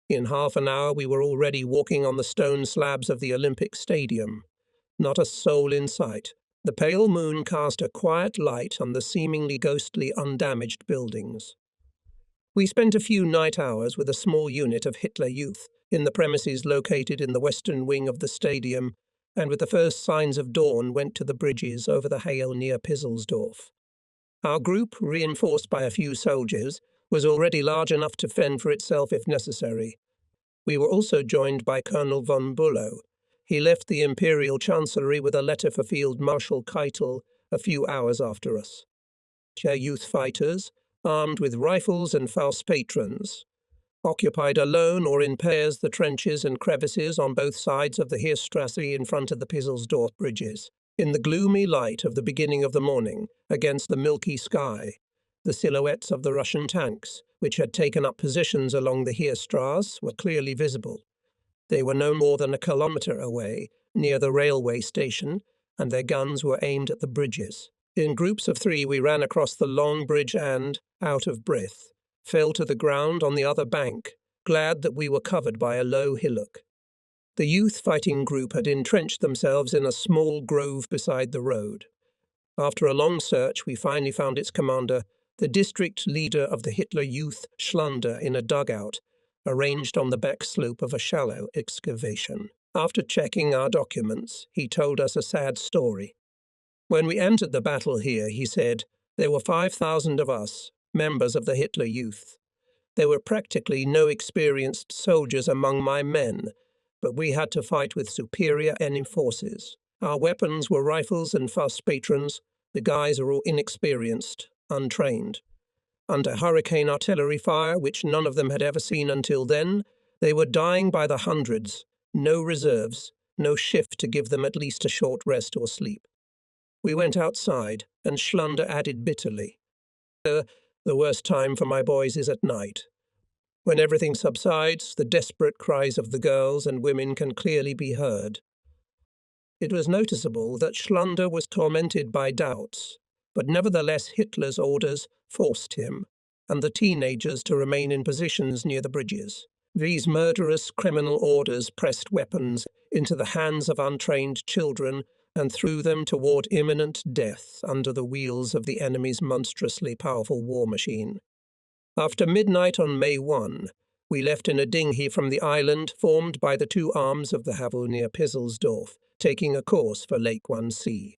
In half an hour we were already walking on the stone slabs of the Olympic Stadium. Not a soul in sight. The pale moon cast a quiet light on the seemingly ghostly, undamaged buildings. We spent a few night hours with a small unit of Hitler Youth in the premises located in the western wing of the stadium, and with the first signs of dawn went to the bridges over the Hail near Pizzelsdorf. Our group, reinforced by a few soldiers, was already large enough to fend for itself if necessary. We were also joined by Colonel von Bülow. He left the Imperial Chancellery with a letter for Field Marshal Keitel a few hours after us. Youth fighters, armed with rifles and Faust patrons, occupied alone or in pairs the trenches and crevices on both sides of the Heerstrasse in front of the Pizzelsdorf bridges. In the gloomy light of the beginning of the morning, against the milky sky, the silhouettes of the Russian tanks, which had taken up positions along the Heerstrasse, were clearly visible. They were no more than a kilometre away, near the railway station, and their guns were aimed at the bridges. In groups of 3 we ran across the long bridge and, out of breath, fell to the ground on the other bank, glad that we were covered by a low hillock. The youth fighting group had entrenched themselves in a small grove beside the road. After a long search, we finally found its commander, the district leader of the Hitler Youth, Schlander, in a dugout, arranged on the back slope of a shallow excavation. After checking our documents, he told us a sad story. When we entered the battle here, he said, there were 5,000 of us, members of the Hitler Youth. There were practically no experienced soldiers among my men, but we had to fight with superior enemy forces. Our weapons were rifles and Faust patrons. The guys are all inexperienced, untrained. Under hurricane artillery fire, which none of them had ever seen until then, they were dying by the hundreds. No reserves, no shift to give them at least a short rest or sleep. We went outside, and Schlander added bitterly, the worst time for my boys is at night. When everything subsides, the desperate cries of the girls and women can clearly be heard. It was noticeable that Schlander was tormented by doubts, but nevertheless Hitler's orders forced him and the teenagers to remain in positions near the bridges. These murderous criminal orders pressed weapons into the hands of untrained children and threw them toward imminent death under the wheels of the enemy's monstrously powerful war machine. After midnight on May 1, we left in a dinghy from the island formed by the 2 arms of the Havel near Pizzelsdorf, taking a course for Lake Wannsee.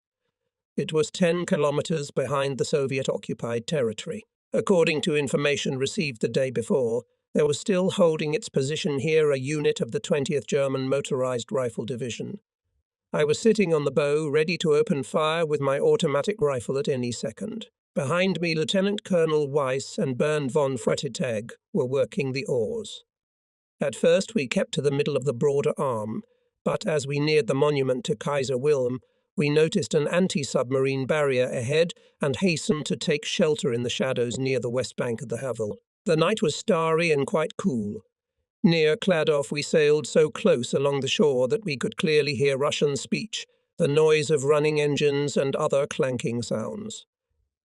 It was 10 kilometers behind the Soviet-occupied territory. According to information received the day before, there was still holding its position here a unit of the 20th German Motorized Rifle Division. I was sitting on the bow, ready to open fire with my automatic rifle at any second. Behind me, Lieutenant Colonel Weiss and Bernd von Freitag were working the oars. At first we kept to the middle of the broader arm, but as we neared the monument to Kaiser Wilhelm, we noticed an anti-submarine barrier ahead and hastened to take shelter in the shadows near the west bank of the Havel. The night was starry and quite cool. Near Kladov we sailed so close along the shore that we could clearly hear Russian speech, the noise of running engines and other clanking sounds.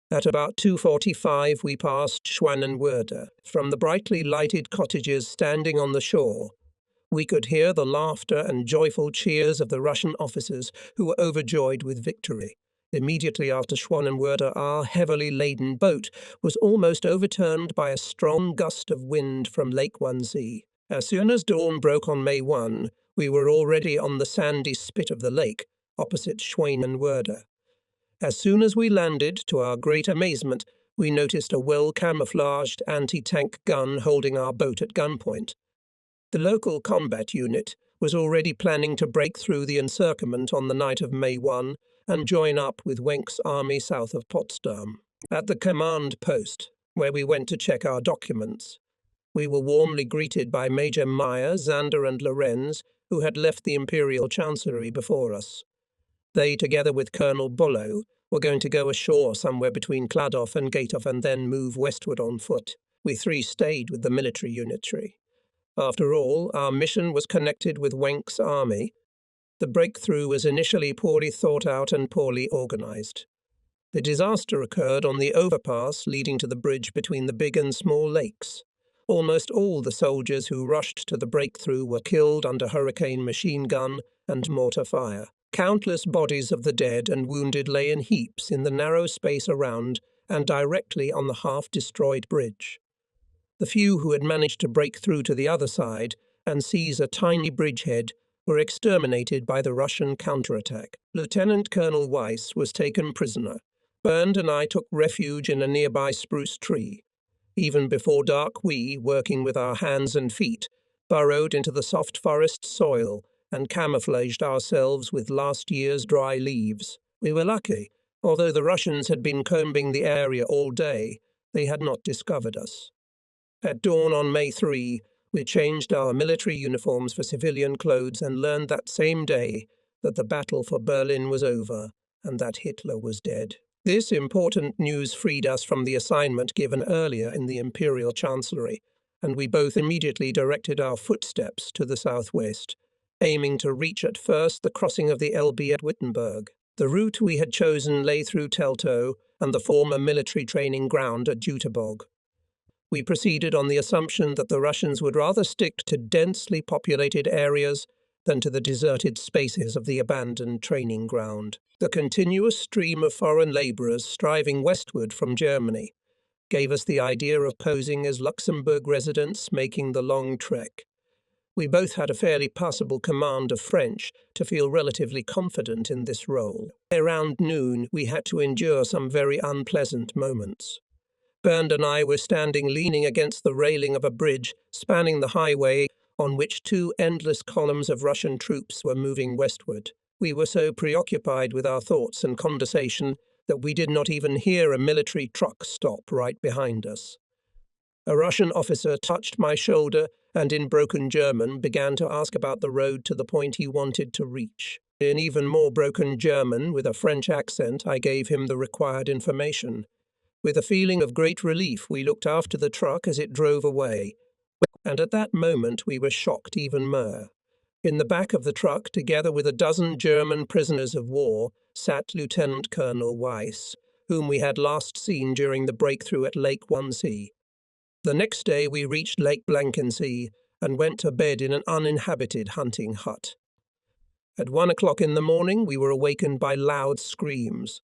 At about 2:45 we passed Schwanenwerder. From the brightly lighted cottages standing on the shore, we could hear the laughter and joyful cheers of the Russian officers who were overjoyed with victory. Immediately after Schwanenwerder, our heavily laden boat was almost overturned by a strong gust of wind from Lake Wannsee. As soon as dawn broke on May 1, we were already on the sandy spit of the lake, opposite Schwanenwerder. As soon as we landed, to our great amazement, we noticed a well-camouflaged anti-tank gun holding our boat at gunpoint. The local combat unit was already planning to break through the encirclement on the night of May 1 and join up with Wenck's army south of Potsdam. At the command post, where we went to check our documents, we were warmly greeted by Major Meyer, Zander and Lorenz, who had left the Imperial Chancellery before us. They, together with Colonel Bullow, were going to go ashore somewhere between Kladow and Gatow and then move westward on foot. We three stayed with the military unitary. After all, our mission was connected with Wenck's army. The breakthrough was initially poorly thought out and poorly organized. The disaster occurred on the overpass leading to the bridge between the big and small lakes. Almost all the soldiers who rushed to the breakthrough were killed under hurricane machine gun and mortar fire. Countless bodies of the dead and wounded lay in heaps in the narrow space around and directly on the half-destroyed bridge. The few who had managed to break through to the other side and seize a tiny bridgehead were exterminated by the Russian counterattack. Lieutenant Colonel Weiss was taken prisoner. Bernd and I took refuge in a nearby spruce tree. Even before dark we, working with our hands and feet, burrowed into the soft forest soil and camouflaged ourselves with last year's dry leaves. We were lucky. Although the Russians had been combing the area all day, they had not discovered us. At dawn on May 3, we changed our military uniforms for civilian clothes and learned that same day that the battle for Berlin was over and that Hitler was dead. This important news freed us from the assignment given earlier in the Imperial Chancellery, and we both immediately directed our footsteps to the southwest, aiming to reach at first the crossing of the Elbe at Wittenberg. The route we had chosen lay through Teltow and the former military training ground at Jüterbog. We proceeded on the assumption that the Russians would rather stick to densely populated areas than to the deserted spaces of the abandoned training ground. The continuous stream of foreign labourers striving westward from Germany gave us the idea of posing as Luxembourg residents making the long trek. We both had a fairly passable command of French to feel relatively confident in this role. Around noon, we had to endure some very unpleasant moments. Bernd and I were standing leaning against the railing of a bridge spanning the highway on which two endless columns of Russian troops were moving westward. We were so preoccupied with our thoughts and conversation that we did not even hear a military truck stop right behind us. A Russian officer touched my shoulder and in broken German began to ask about the road to the point he wanted to reach. In even more broken German, with a French accent, I gave him the required information. With a feeling of great relief, we looked after the truck as it drove away, and at that moment we were shocked even more. In the back of the truck, together with a dozen German prisoners of war, sat Lieutenant Colonel Weiss, whom we had last seen during the breakthrough at Lake Wannsee. The next day we reached Lake Blankensee and went to bed in an uninhabited hunting hut. At 1 o'clock in the morning we were awakened by loud screams.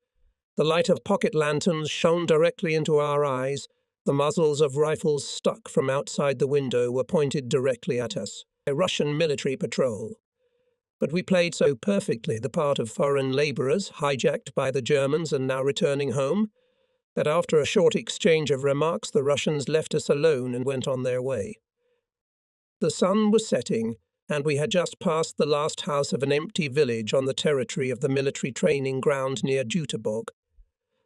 The light of pocket lanterns shone directly into our eyes. The muzzles of rifles stuck from outside the window were pointed directly at us. A Russian military patrol. But we played so perfectly the part of foreign labourers hijacked by the Germans and now returning home, that after a short exchange of remarks the Russians left us alone and went on their way. The sun was setting, and we had just passed the last house of an empty village on the territory of the military training ground near Jüterbog,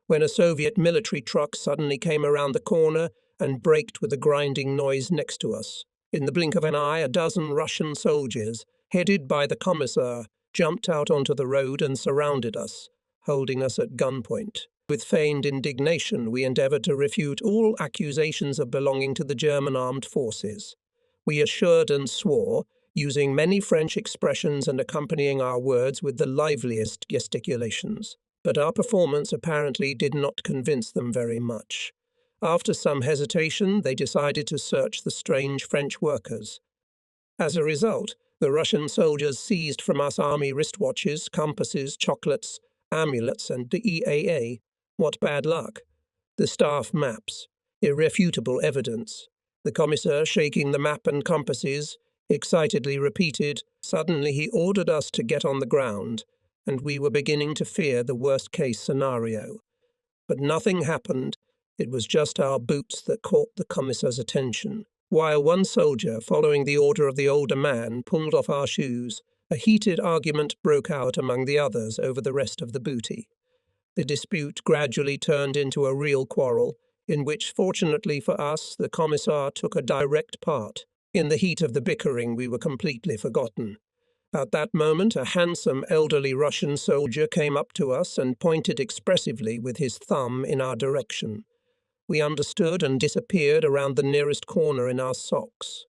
when a Soviet military truck suddenly came around the corner and braked with a grinding noise next to us. In the blink of an eye, a dozen Russian soldiers, headed by the commissar, jumped out onto the road and surrounded us, holding us at gunpoint. With feigned indignation, we endeavoured to refute all accusations of belonging to the German armed forces. We assured and swore, using many French expressions and accompanying our words with the liveliest gesticulations, But our performance apparently did not convince them very much. After some hesitation, they decided to search the strange French workers. As a result, the Russian soldiers seized from us army wristwatches, compasses, chocolates, amulets, and the EAA. What bad luck! The staff maps. Irrefutable evidence. The commissar, shaking the map and compasses, excitedly repeated, "Suddenly he ordered us to get on the ground, and we were beginning to fear the worst-case scenario. But nothing happened. It was just our boots that caught the commissar's attention. While one soldier, following the order of the older man, pulled off our shoes, a heated argument broke out among the others over the rest of the booty. The dispute gradually turned into a real quarrel, in which, fortunately for us, the commissar took a direct part. In the heat of the bickering, we were completely forgotten. At that moment, a handsome, elderly Russian soldier came up to us and pointed expressively with his thumb in our direction. We understood and disappeared around the nearest corner in our socks.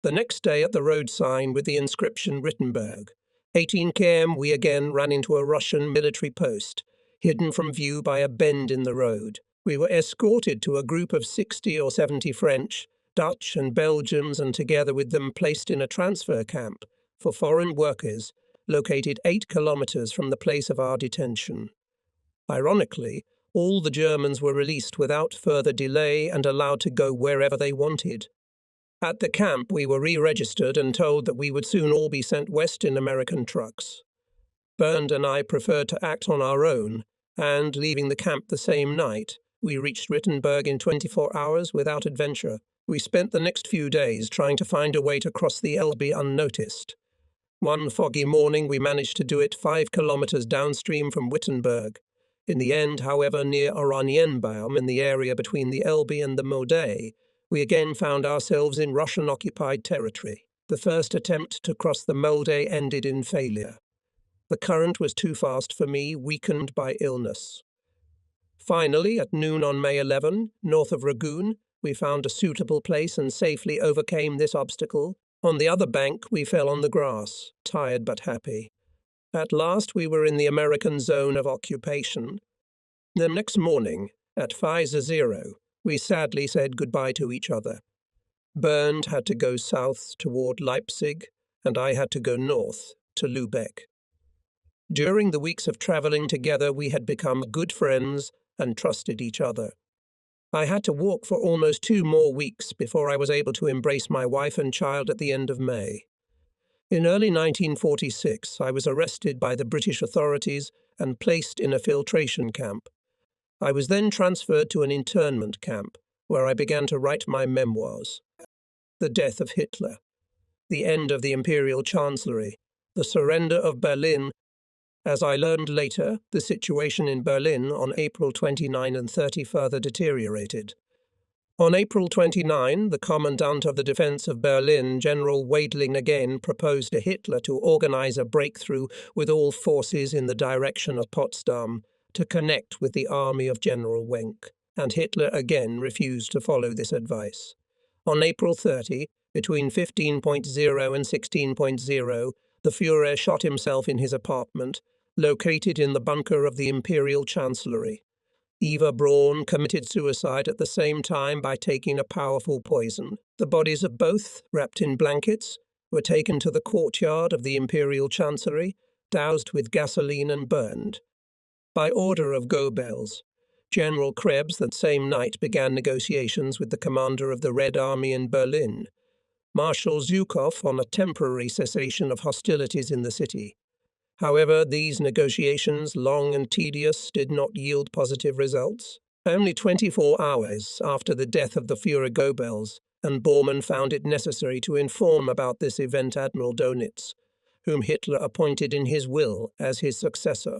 The next day, at the road sign with the inscription Rittenberg, 18 km, we again ran into a Russian military post, hidden from view by a bend in the road. We were escorted to a group of 60 or 70 French, Dutch and Belgians, and together with them placed in a transfer camp for foreign workers located 8 kilometers from the place of our detention. Ironically, all the Germans were released without further delay and allowed to go wherever they wanted. At the camp, we were re-registered and told that we would soon all be sent west in American trucks. Bernd and I preferred to act on our own, and, leaving the camp the same night, we reached Rittenberg in 24 hours without adventure. We spent the next few days trying to find a way to cross the Elbe unnoticed. One foggy morning, we managed to do it 5 kilometers downstream from Wittenberg. In the end, however, near Oranienbaum, in the area between the Elbe and the Modé, we again found ourselves in Russian-occupied territory. The first attempt to cross the Mulde ended in failure. The current was too fast for me, weakened by illness. Finally, at noon on May 11, north of Ragun, we found a suitable place and safely overcame this obstacle. On the other bank, we fell on the grass, tired but happy. At last, we were in the American zone of occupation. The next morning, at 5:00, we sadly said goodbye to each other. Bernd had to go south toward Leipzig, and I had to go north to Lübeck. During the weeks of traveling together, we had become good friends and trusted each other. I had to walk for almost 2 more weeks before I was able to embrace my wife and child at the end of May. In early 1946, I was arrested by the British authorities and placed in a filtration camp. I was then transferred to an internment camp, where I began to write my memoirs. The death of Hitler, the end of the Imperial Chancellery, the surrender of Berlin. As I learned later, the situation in Berlin on April 29 and 30 further deteriorated. On April 29, the Commandant of the Defense of Berlin, General Weidling, again proposed to Hitler to organize a breakthrough with all forces in the direction of Potsdam to connect with the army of General Wenck, and Hitler again refused to follow this advice. On April 30, between 15.0 and 16.0, the Führer shot himself in his apartment, located in the bunker of the Imperial Chancellery. Eva Braun committed suicide at the same time by taking a powerful poison. The bodies of both, wrapped in blankets, were taken to the courtyard of the Imperial Chancellery, doused with gasoline and burned. By order of Goebbels, General Krebs that same night began negotiations with the commander of the Red Army in Berlin, Marshal Zhukov, on a temporary cessation of hostilities in the city. However, these negotiations, long and tedious, did not yield positive results. Only 24 hours after the death of the Führer Goebbels, and Bormann found it necessary to inform about this event Admiral Dönitz, whom Hitler appointed in his will as his successor.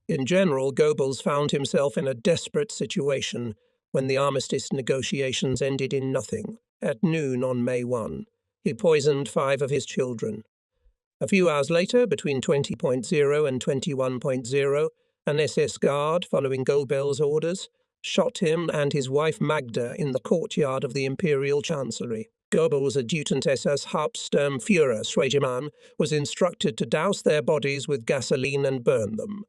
In general, Goebbels found himself in a desperate situation when the armistice negotiations ended in nothing. At noon on May 1, he poisoned 5 of his children. A few hours later, between 20.0 and 21.0, an SS guard, following Goebbels' orders, shot him and his wife Magda in the courtyard of the Imperial Chancellery. Goebbels' adjutant SS Hauptsturmführer Schweigmann was instructed to douse their bodies with gasoline and burn them.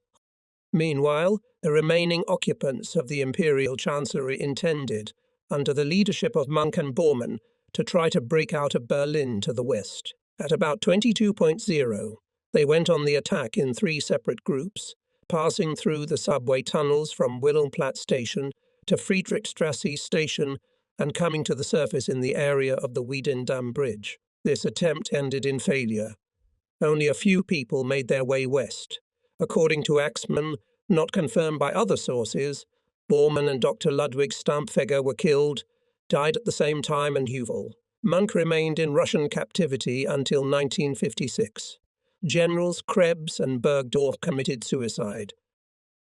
Meanwhile, the remaining occupants of the Imperial Chancellery intended, under the leadership of Monk and Bormann, to try to break out of Berlin to the west. At about 22:00, they went on the attack in 3 separate groups, passing through the subway tunnels from Wilhelmplatz Station to Friedrichstrasse Station and coming to the surface in the area of the Wiedendamm Bridge. This attempt ended in failure. Only a few people made their way west. According to Axmann, not confirmed by other sources, Bormann and Dr. Ludwig Stampfegger were killed, died at the same time, and Hüvel. Monk remained in Russian captivity until 1956. Generals Krebs and Bergdorf committed suicide.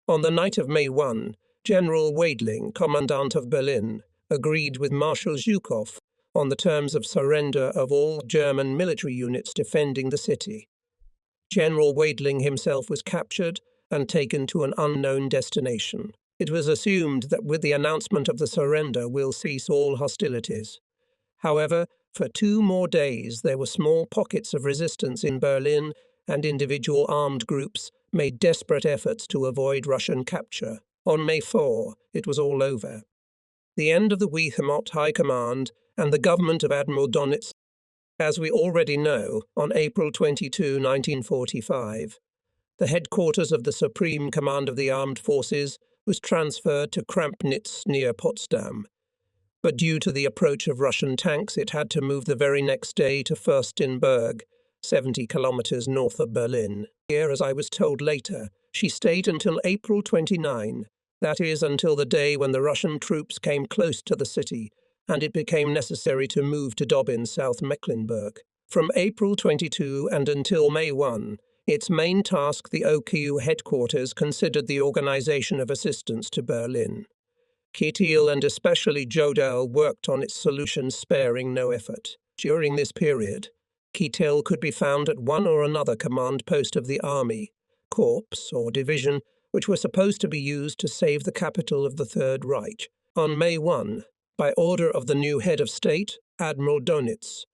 On the night of May 1, General Weidling, Commandant of Berlin, agreed with Marshal Zhukov on the terms of surrender of all German military units defending the city. General Weidling himself was captured and taken to an unknown destination. It was assumed that with the announcement of the surrender will cease all hostilities. However, for 2 more days there were small pockets of resistance in Berlin, and individual armed groups made desperate efforts to avoid Russian capture. On May 4, it was all over. The end of the Wehrmacht High Command and the government of Admiral Dönitz. As we already know, on April 22, 1945, the headquarters of the Supreme Command of the Armed Forces was transferred to Krampnitz near Potsdam. But due to the approach of Russian tanks, it had to move the very next day to Fürstenberg, 70 kilometers north of Berlin. Here, as I was told later, she stayed until April 29, that is, until the day when the Russian troops came close to the city and it became necessary to move to Dobbin, South Mecklenburg. From April 22 and until May 1, its main task, the OKU headquarters, considered the organization of assistance to Berlin. Keitel and especially Jodl worked on its solution, sparing no effort. During this period, Keitel could be found at one or another command post of the army, corps or division, which were supposed to be used to save the capital of the Third Reich. On May 1, by order of the new head of state, Admiral Dönitz,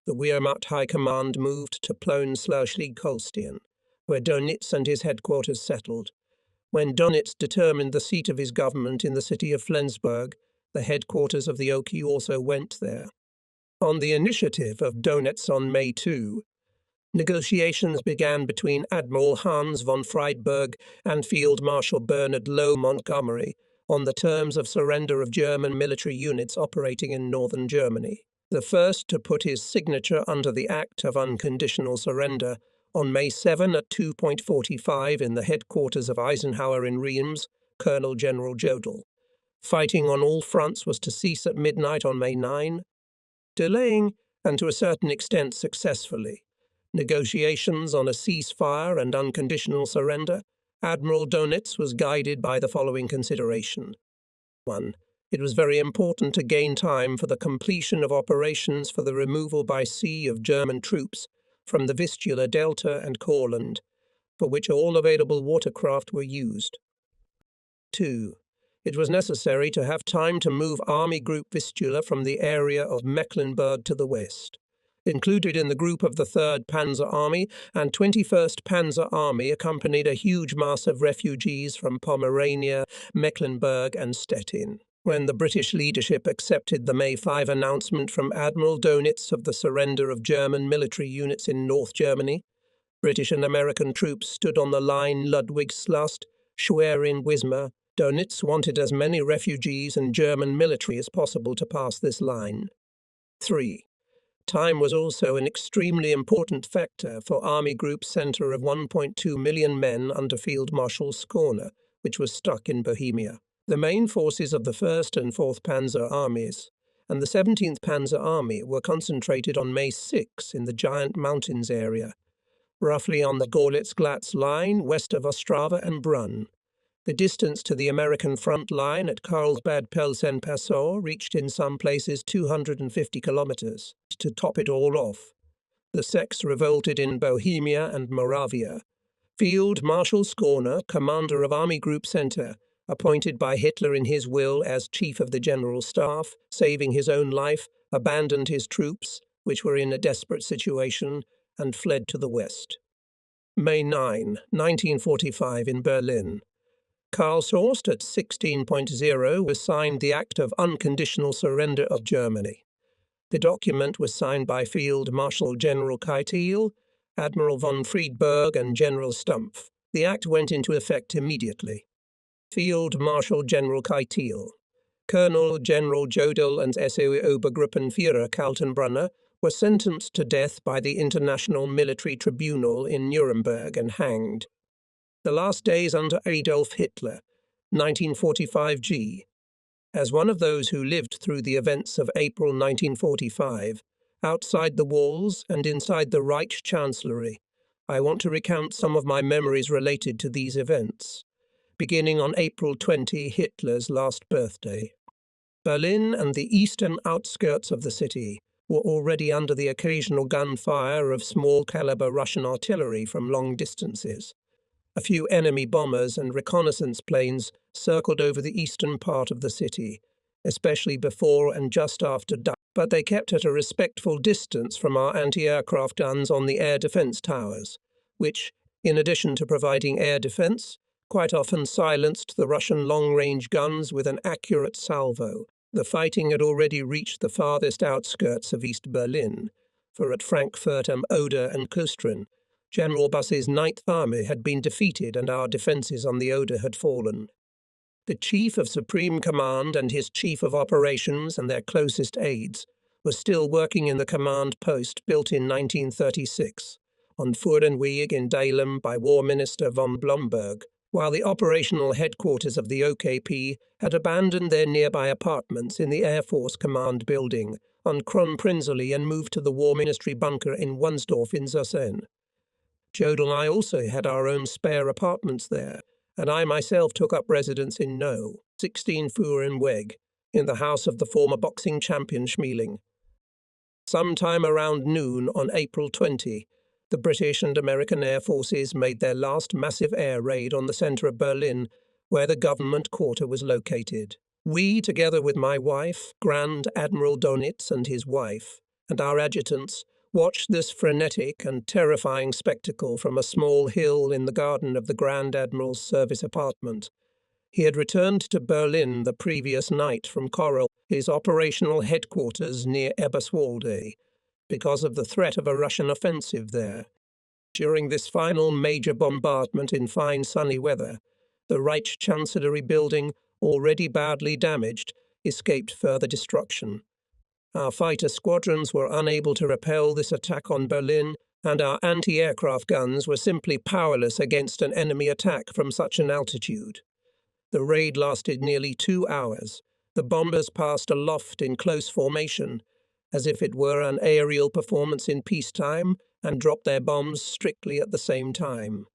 the Wehrmacht High Command moved to Plön/Schleswig-Holstein, where Dönitz and his headquarters settled. When Dönitz determined the seat of his government in the city of Flensburg, the headquarters of the OKU also went there. On the initiative of Dönitz on May 2, negotiations began between Admiral Hans von Friedberg and Field Marshal Bernard Lowe Montgomery on the terms of surrender of German military units operating in northern Germany. The first to put his signature under the Act of Unconditional Surrender on May 7 at 2:45 in the headquarters of Eisenhower in Reims, Colonel General Jodl. Fighting on all fronts was to cease at midnight on May 9, delaying, and to a certain extent successfully, negotiations on a ceasefire and unconditional surrender. Admiral Dönitz was guided by the following consideration. 1. It was very important to gain time for the completion of operations for the removal by sea of German troops from the Vistula Delta and Courland, for which all available watercraft were used. 2. It was necessary to have time to move Army Group Vistula from the area of Mecklenburg to the west. Included in the group of the 3rd Panzer Army and 21st Panzer Army accompanied a huge mass of refugees from Pomerania, Mecklenburg and Stettin. When the British leadership accepted the May 5 announcement from Admiral Dönitz of the surrender of German military units in North Germany, British and American troops stood on the line Ludwigslust, Schwerin-Wismar. Dönitz wanted as many refugees and German military as possible to pass this line. 3. Time was also an extremely important factor for Army Group Center of 1.2 million men under Field Marshal Schorner, which was stuck in Bohemia. The main forces of the 1st and 4th Panzer Armies and the 17th Panzer Army were concentrated on May 6 in the Giant Mountains area, roughly on the Görlitz-Glatz line west of Ostrava and Brunn. The distance to the American front line at Carlsbad-Pelsen-Passau reached in some places 250 kilometers. To top it all off, the Czechs revolted in Bohemia and Moravia. Field Marshal Schorner, commander of Army Group Center, appointed by Hitler in his will as chief of the General Staff, saving his own life, abandoned his troops, which were in a desperate situation, and fled to the west. May 9, 1945 in Berlin. Karlshorst at 16.0 was signed the Act of Unconditional Surrender of Germany. The document was signed by Field Marshal General Keitel, Admiral von Friedberg and General Stumpf. The act went into effect immediately. Field Marshal General Keitel, Colonel General Jodl and SOE Obergruppenführer Kaltenbrunner were sentenced to death by the International Military Tribunal in Nuremberg and hanged. The last days under Adolf Hitler, 1945 G. As one of those who lived through the events of April 1945, outside the walls and inside the Reich Chancellery, I want to recount some of my memories related to these events, beginning on April 20, Hitler's last birthday. Berlin and the eastern outskirts of the city were already under the occasional gunfire of small-caliber Russian artillery from long distances. A few enemy bombers and reconnaissance planes circled over the eastern part of the city, especially before and just after dusk, but they kept at a respectful distance from our anti-aircraft guns on the air defense towers, which, in addition to providing air defense, quite often silenced the Russian long-range guns with an accurate salvo. The fighting had already reached the farthest outskirts of East Berlin, for at Frankfurt am Oder and Kustrin, General Buss's Ninth Army had been defeated and our defences on the Oder had fallen. The Chief of Supreme Command and his Chief of Operations and their closest aides were still working in the command post built in 1936 on Fuhrenweg in Dahlem by War Minister von Blomberg, while the operational headquarters of the OKP had abandoned their nearby apartments in the Air Force Command building on Kronprinzli and moved to the War Ministry bunker in Wunsdorf in Zussen. Jodl and I also had our own spare apartments there, and I myself took up residence in No. 16 Fuhrenweg, in the house of the former boxing champion Schmeling. Sometime around noon on April 20, the British and American Air Forces made their last massive air raid on the centre of Berlin, where the government quarter was located. We, together with my wife, Grand Admiral Donitz and his wife, and our adjutants, watched this frenetic and terrifying spectacle from a small hill in the garden of the Grand Admiral's service apartment. He had returned to Berlin the previous night from Korel, his operational headquarters near Eberswalde, because of the threat of a Russian offensive there. During this final major bombardment in fine sunny weather, the Reich Chancellery building, already badly damaged, escaped further destruction. Our fighter squadrons were unable to repel this attack on Berlin, and our anti-aircraft guns were simply powerless against an enemy attack from such an altitude. The raid lasted nearly 2 hours. The bombers passed aloft in close formation, as if it were an aerial performance in peacetime, and dropped their bombs strictly at the same time.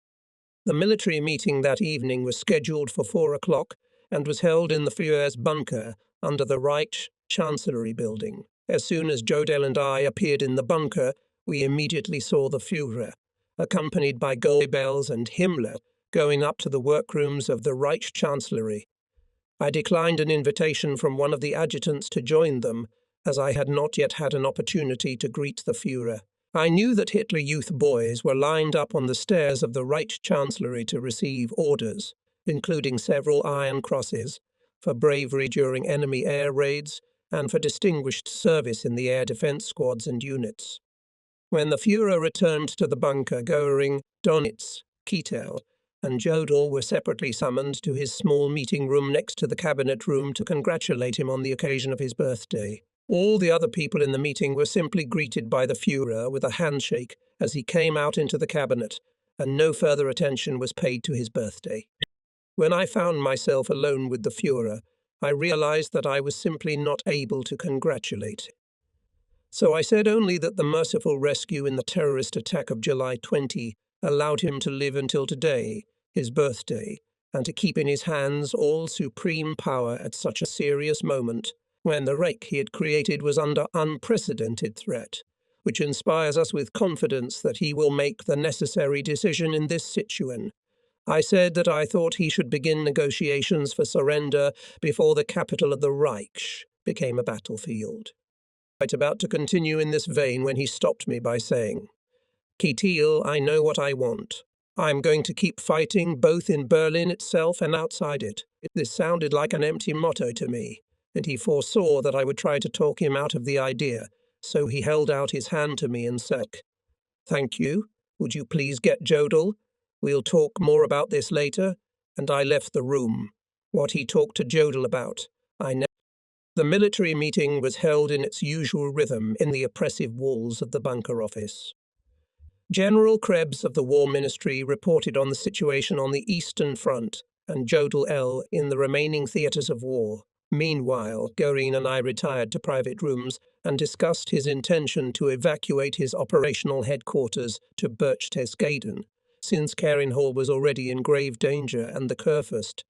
The military meeting that evening was scheduled for 4 o'clock and was held in the Führer's bunker under the Reich Chancellery building. As soon as Jodl and I appeared in the bunker, we immediately saw the Führer, accompanied by Goebbels and Himmler, going up to the workrooms of the Reich Chancellery. I declined an invitation from one of the adjutants to join them, as I had not yet had an opportunity to greet the Führer. I knew that Hitler Youth boys were lined up on the stairs of the Reich Chancellery to receive orders, including several Iron Crosses, for bravery during enemy air raids and for distinguished service in the air defense squads and units. When the Führer returned to the bunker, Göring, Donitz, Keitel, and Jodl were separately summoned to his small meeting room next to the cabinet room to congratulate him on the occasion of his birthday. All the other people in the meeting were simply greeted by the Führer with a handshake as he came out into the cabinet, and no further attention was paid to his birthday. When I found myself alone with the Führer, I realized that I was simply not able to congratulate him. So I said only that the merciful rescue in the terrorist attack of July 20 allowed him to live until today, his birthday, and to keep in his hands all supreme power at such a serious moment, when the Reich he had created was under unprecedented threat, which inspires us with confidence that he will make the necessary decision in this situation. I said that I thought he should begin negotiations for surrender before the capital of the Reich became a battlefield. I was about to continue in this vein when he stopped me by saying, "Keitel, I know what I want. I'm going to keep fighting both in Berlin itself and outside it. This sounded like an empty motto to me, and he foresaw that I would try to talk him out of the idea, so he held out his hand to me and said, "Thank you. Would you please get Jodl? We'll talk more about this later." And I left the room. What he talked to Jodl about, I never. The military meeting was held in its usual rhythm in the oppressive walls of the bunker office. General Krebs of the War Ministry reported on the situation on the Eastern Front and Jodl L. in the remaining theatres of war. Meanwhile, Goering and I retired to private rooms and discussed his intention to evacuate his operational headquarters to Berchtesgaden, since Carin Hall was already in grave danger and the Kurfürst,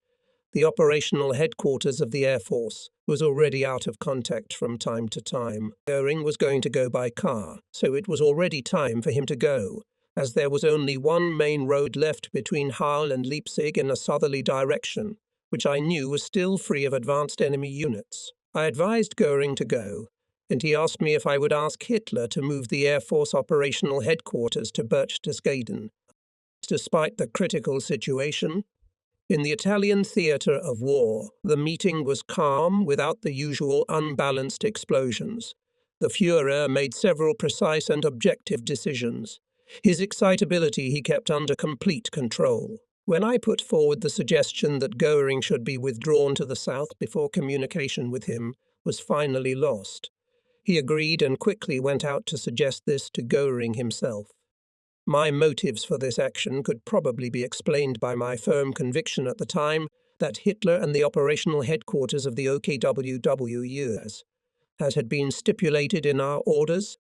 the operational headquarters of the Air Force, was already out of contact from time to time. Goering was going to go by car, so it was already time for him to go, as there was only one main road left between Halle and Leipzig in a southerly direction, which I knew was still free of advanced enemy units. I advised Goering to go, and he asked me if I would ask Hitler to move the Air Force operational headquarters to Berchtesgaden. Despite the critical situation, in the Italian theatre of war, the meeting was calm without the usual unbalanced explosions. The Führer made several precise and objective decisions. His excitability he kept under complete control. When I put forward the suggestion that Goering should be withdrawn to the south before communication with him was finally lost, he agreed and quickly went out to suggest this to Goering himself. My motives for this action could probably be explained by my firm conviction at the time that Hitler and the operational headquarters of the OKWW, as had been stipulated in our orders,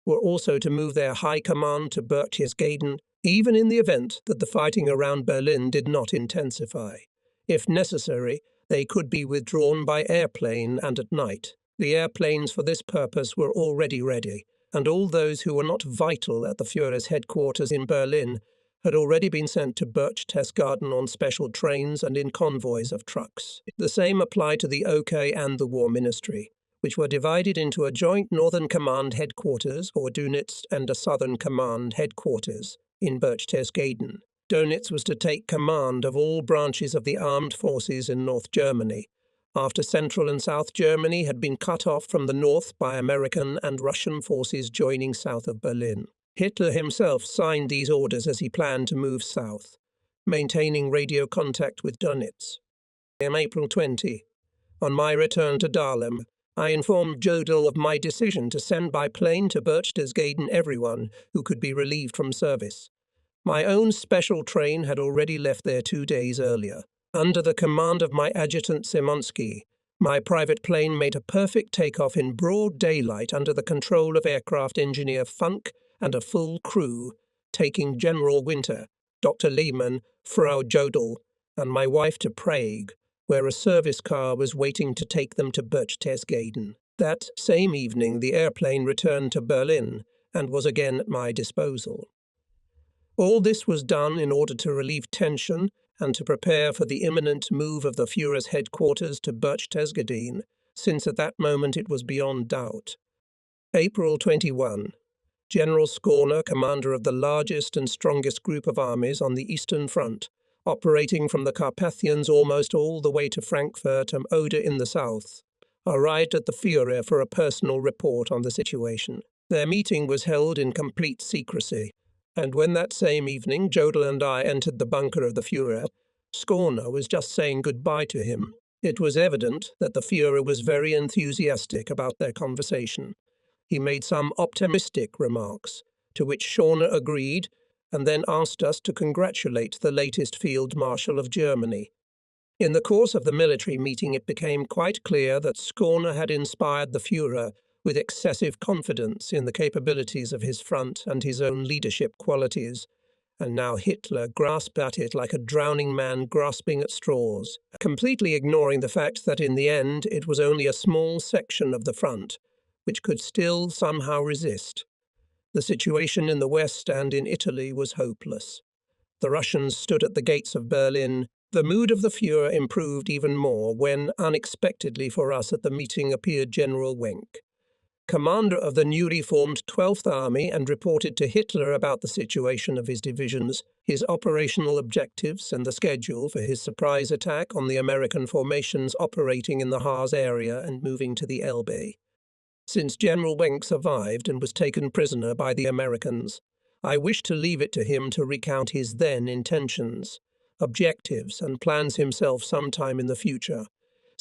were also to move their high command to Berchtesgaden, even in the event that the fighting around Berlin did not intensify. If necessary, they could be withdrawn by airplane and at night. The airplanes for this purpose were already ready, and all those who were not vital at the Führer's headquarters in Berlin had already been sent to Berchtesgaden on special trains and in convoys of trucks. The same applied to the OK and the War Ministry, which were divided into a joint Northern Command headquarters, or Dönitz, and a Southern Command headquarters in Berchtesgaden. Dönitz was to take command of all branches of the armed forces in North Germany, after Central and South Germany had been cut off from the north by American and Russian forces joining south of Berlin. Hitler himself signed these orders as he planned to move south, maintaining radio contact with Dönitz. On April 20, on my return to Dahlem, I informed Jodl of my decision to send by plane to Berchtesgaden everyone who could be relieved from service. My own special train had already left there 2 days earlier. Under the command of my adjutant Simonsky, my private plane made a perfect takeoff in broad daylight under the control of aircraft engineer Funk and a full crew, taking General Winter, Dr. Lehmann, Frau Jodl, and my wife to Prague, where a service car was waiting to take them to Berchtesgaden. That same evening the airplane returned to Berlin and was again at my disposal. All this was done in order to relieve tension and to prepare for the imminent move of the Führer's headquarters to Berchtesgaden, since at that moment it was beyond doubt. April 21. General Schorner, commander of the largest and strongest group of armies on the Eastern Front, operating from the Carpathians almost all the way to Frankfurt and Oder in the south, arrived at the Führer for a personal report on the situation. Their meeting was held in complete secrecy, and when that same evening Jodl and I entered the bunker of the Führer, Schorner was just saying goodbye to him. It was evident that the Führer was very enthusiastic about their conversation. He made some optimistic remarks, to which Schorner agreed, and then asked us to congratulate the latest Field Marshal of Germany. In the course of the military meeting it became quite clear that Schorner had inspired the Führer with excessive confidence in the capabilities of his front and his own leadership qualities, and now Hitler grasped at it like a drowning man grasping at straws, completely ignoring the fact that in the end it was only a small section of the front which could still somehow resist. The situation in the West and in Italy was hopeless. The Russians stood at the gates of Berlin. The mood of the Führer improved even more when, unexpectedly for us at the meeting, appeared General Wenck. commander of the newly formed 12th Army, and reported to Hitler about the situation of his divisions, his operational objectives, and the schedule for his surprise attack on the American formations operating in the Haas area and moving to the Elbe. Since General Wenck survived and was taken prisoner by the Americans, I wish to leave it to him to recount his then intentions, objectives, and plans himself sometime in the future,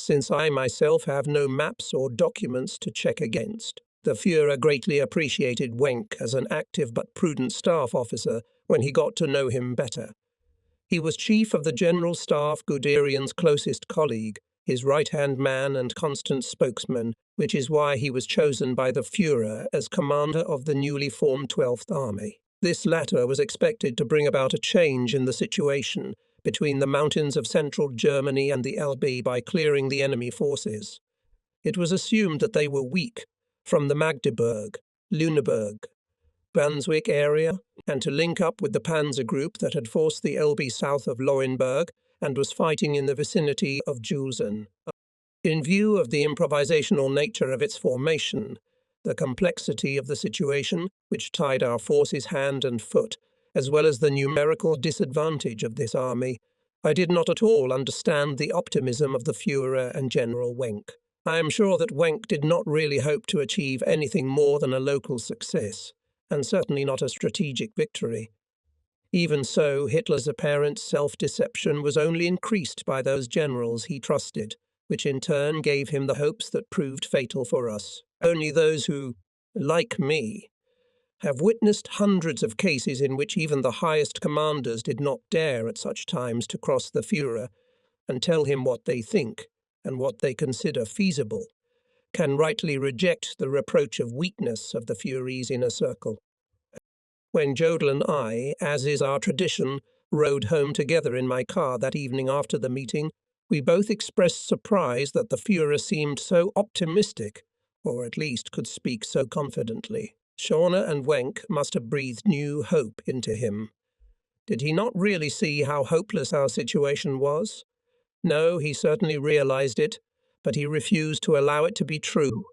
since I myself have no maps or documents to check against. The Führer greatly appreciated Wenck as an active but prudent staff officer when he got to know him better. He was chief of the General Staff, Guderian's closest colleague, his right-hand man and constant spokesman, which is why he was chosen by the Führer as commander of the newly formed 12th Army. This latter was expected to bring about a change in the situation between the mountains of central Germany and the Elbe by clearing the enemy forces. It was assumed that they were weak from the Magdeburg, Lüneburg, Brunswick area, and to link up with the Panzer Group that had forced the Elbe south of Lauenburg and was fighting in the vicinity of Julsen. In view of the improvisational nature of its formation, the complexity of the situation, which tied our forces hand and foot, as well as the numerical disadvantage of this army, I did not at all understand the optimism of the Führer and General Wenck. I am sure that Wenck did not really hope to achieve anything more than a local success, and certainly not a strategic victory. Even so, Hitler's apparent self-deception was only increased by those generals he trusted, which in turn gave him the hopes that proved fatal for us. Only those who, like me, have witnessed hundreds of cases in which even the highest commanders did not dare at such times to cross the Führer and tell him what they think and what they consider feasible, can rightly reject the reproach of weakness of the Führer's inner circle. When Jodl and I, as is our tradition, rode home together in my car that evening after the meeting, we both expressed surprise that the Führer seemed so optimistic, or at least could speak so confidently. Schorner and Wenck must have breathed new hope into him. Did he not really see how hopeless our situation was? No, he certainly realized it, but he refused to allow it to be true.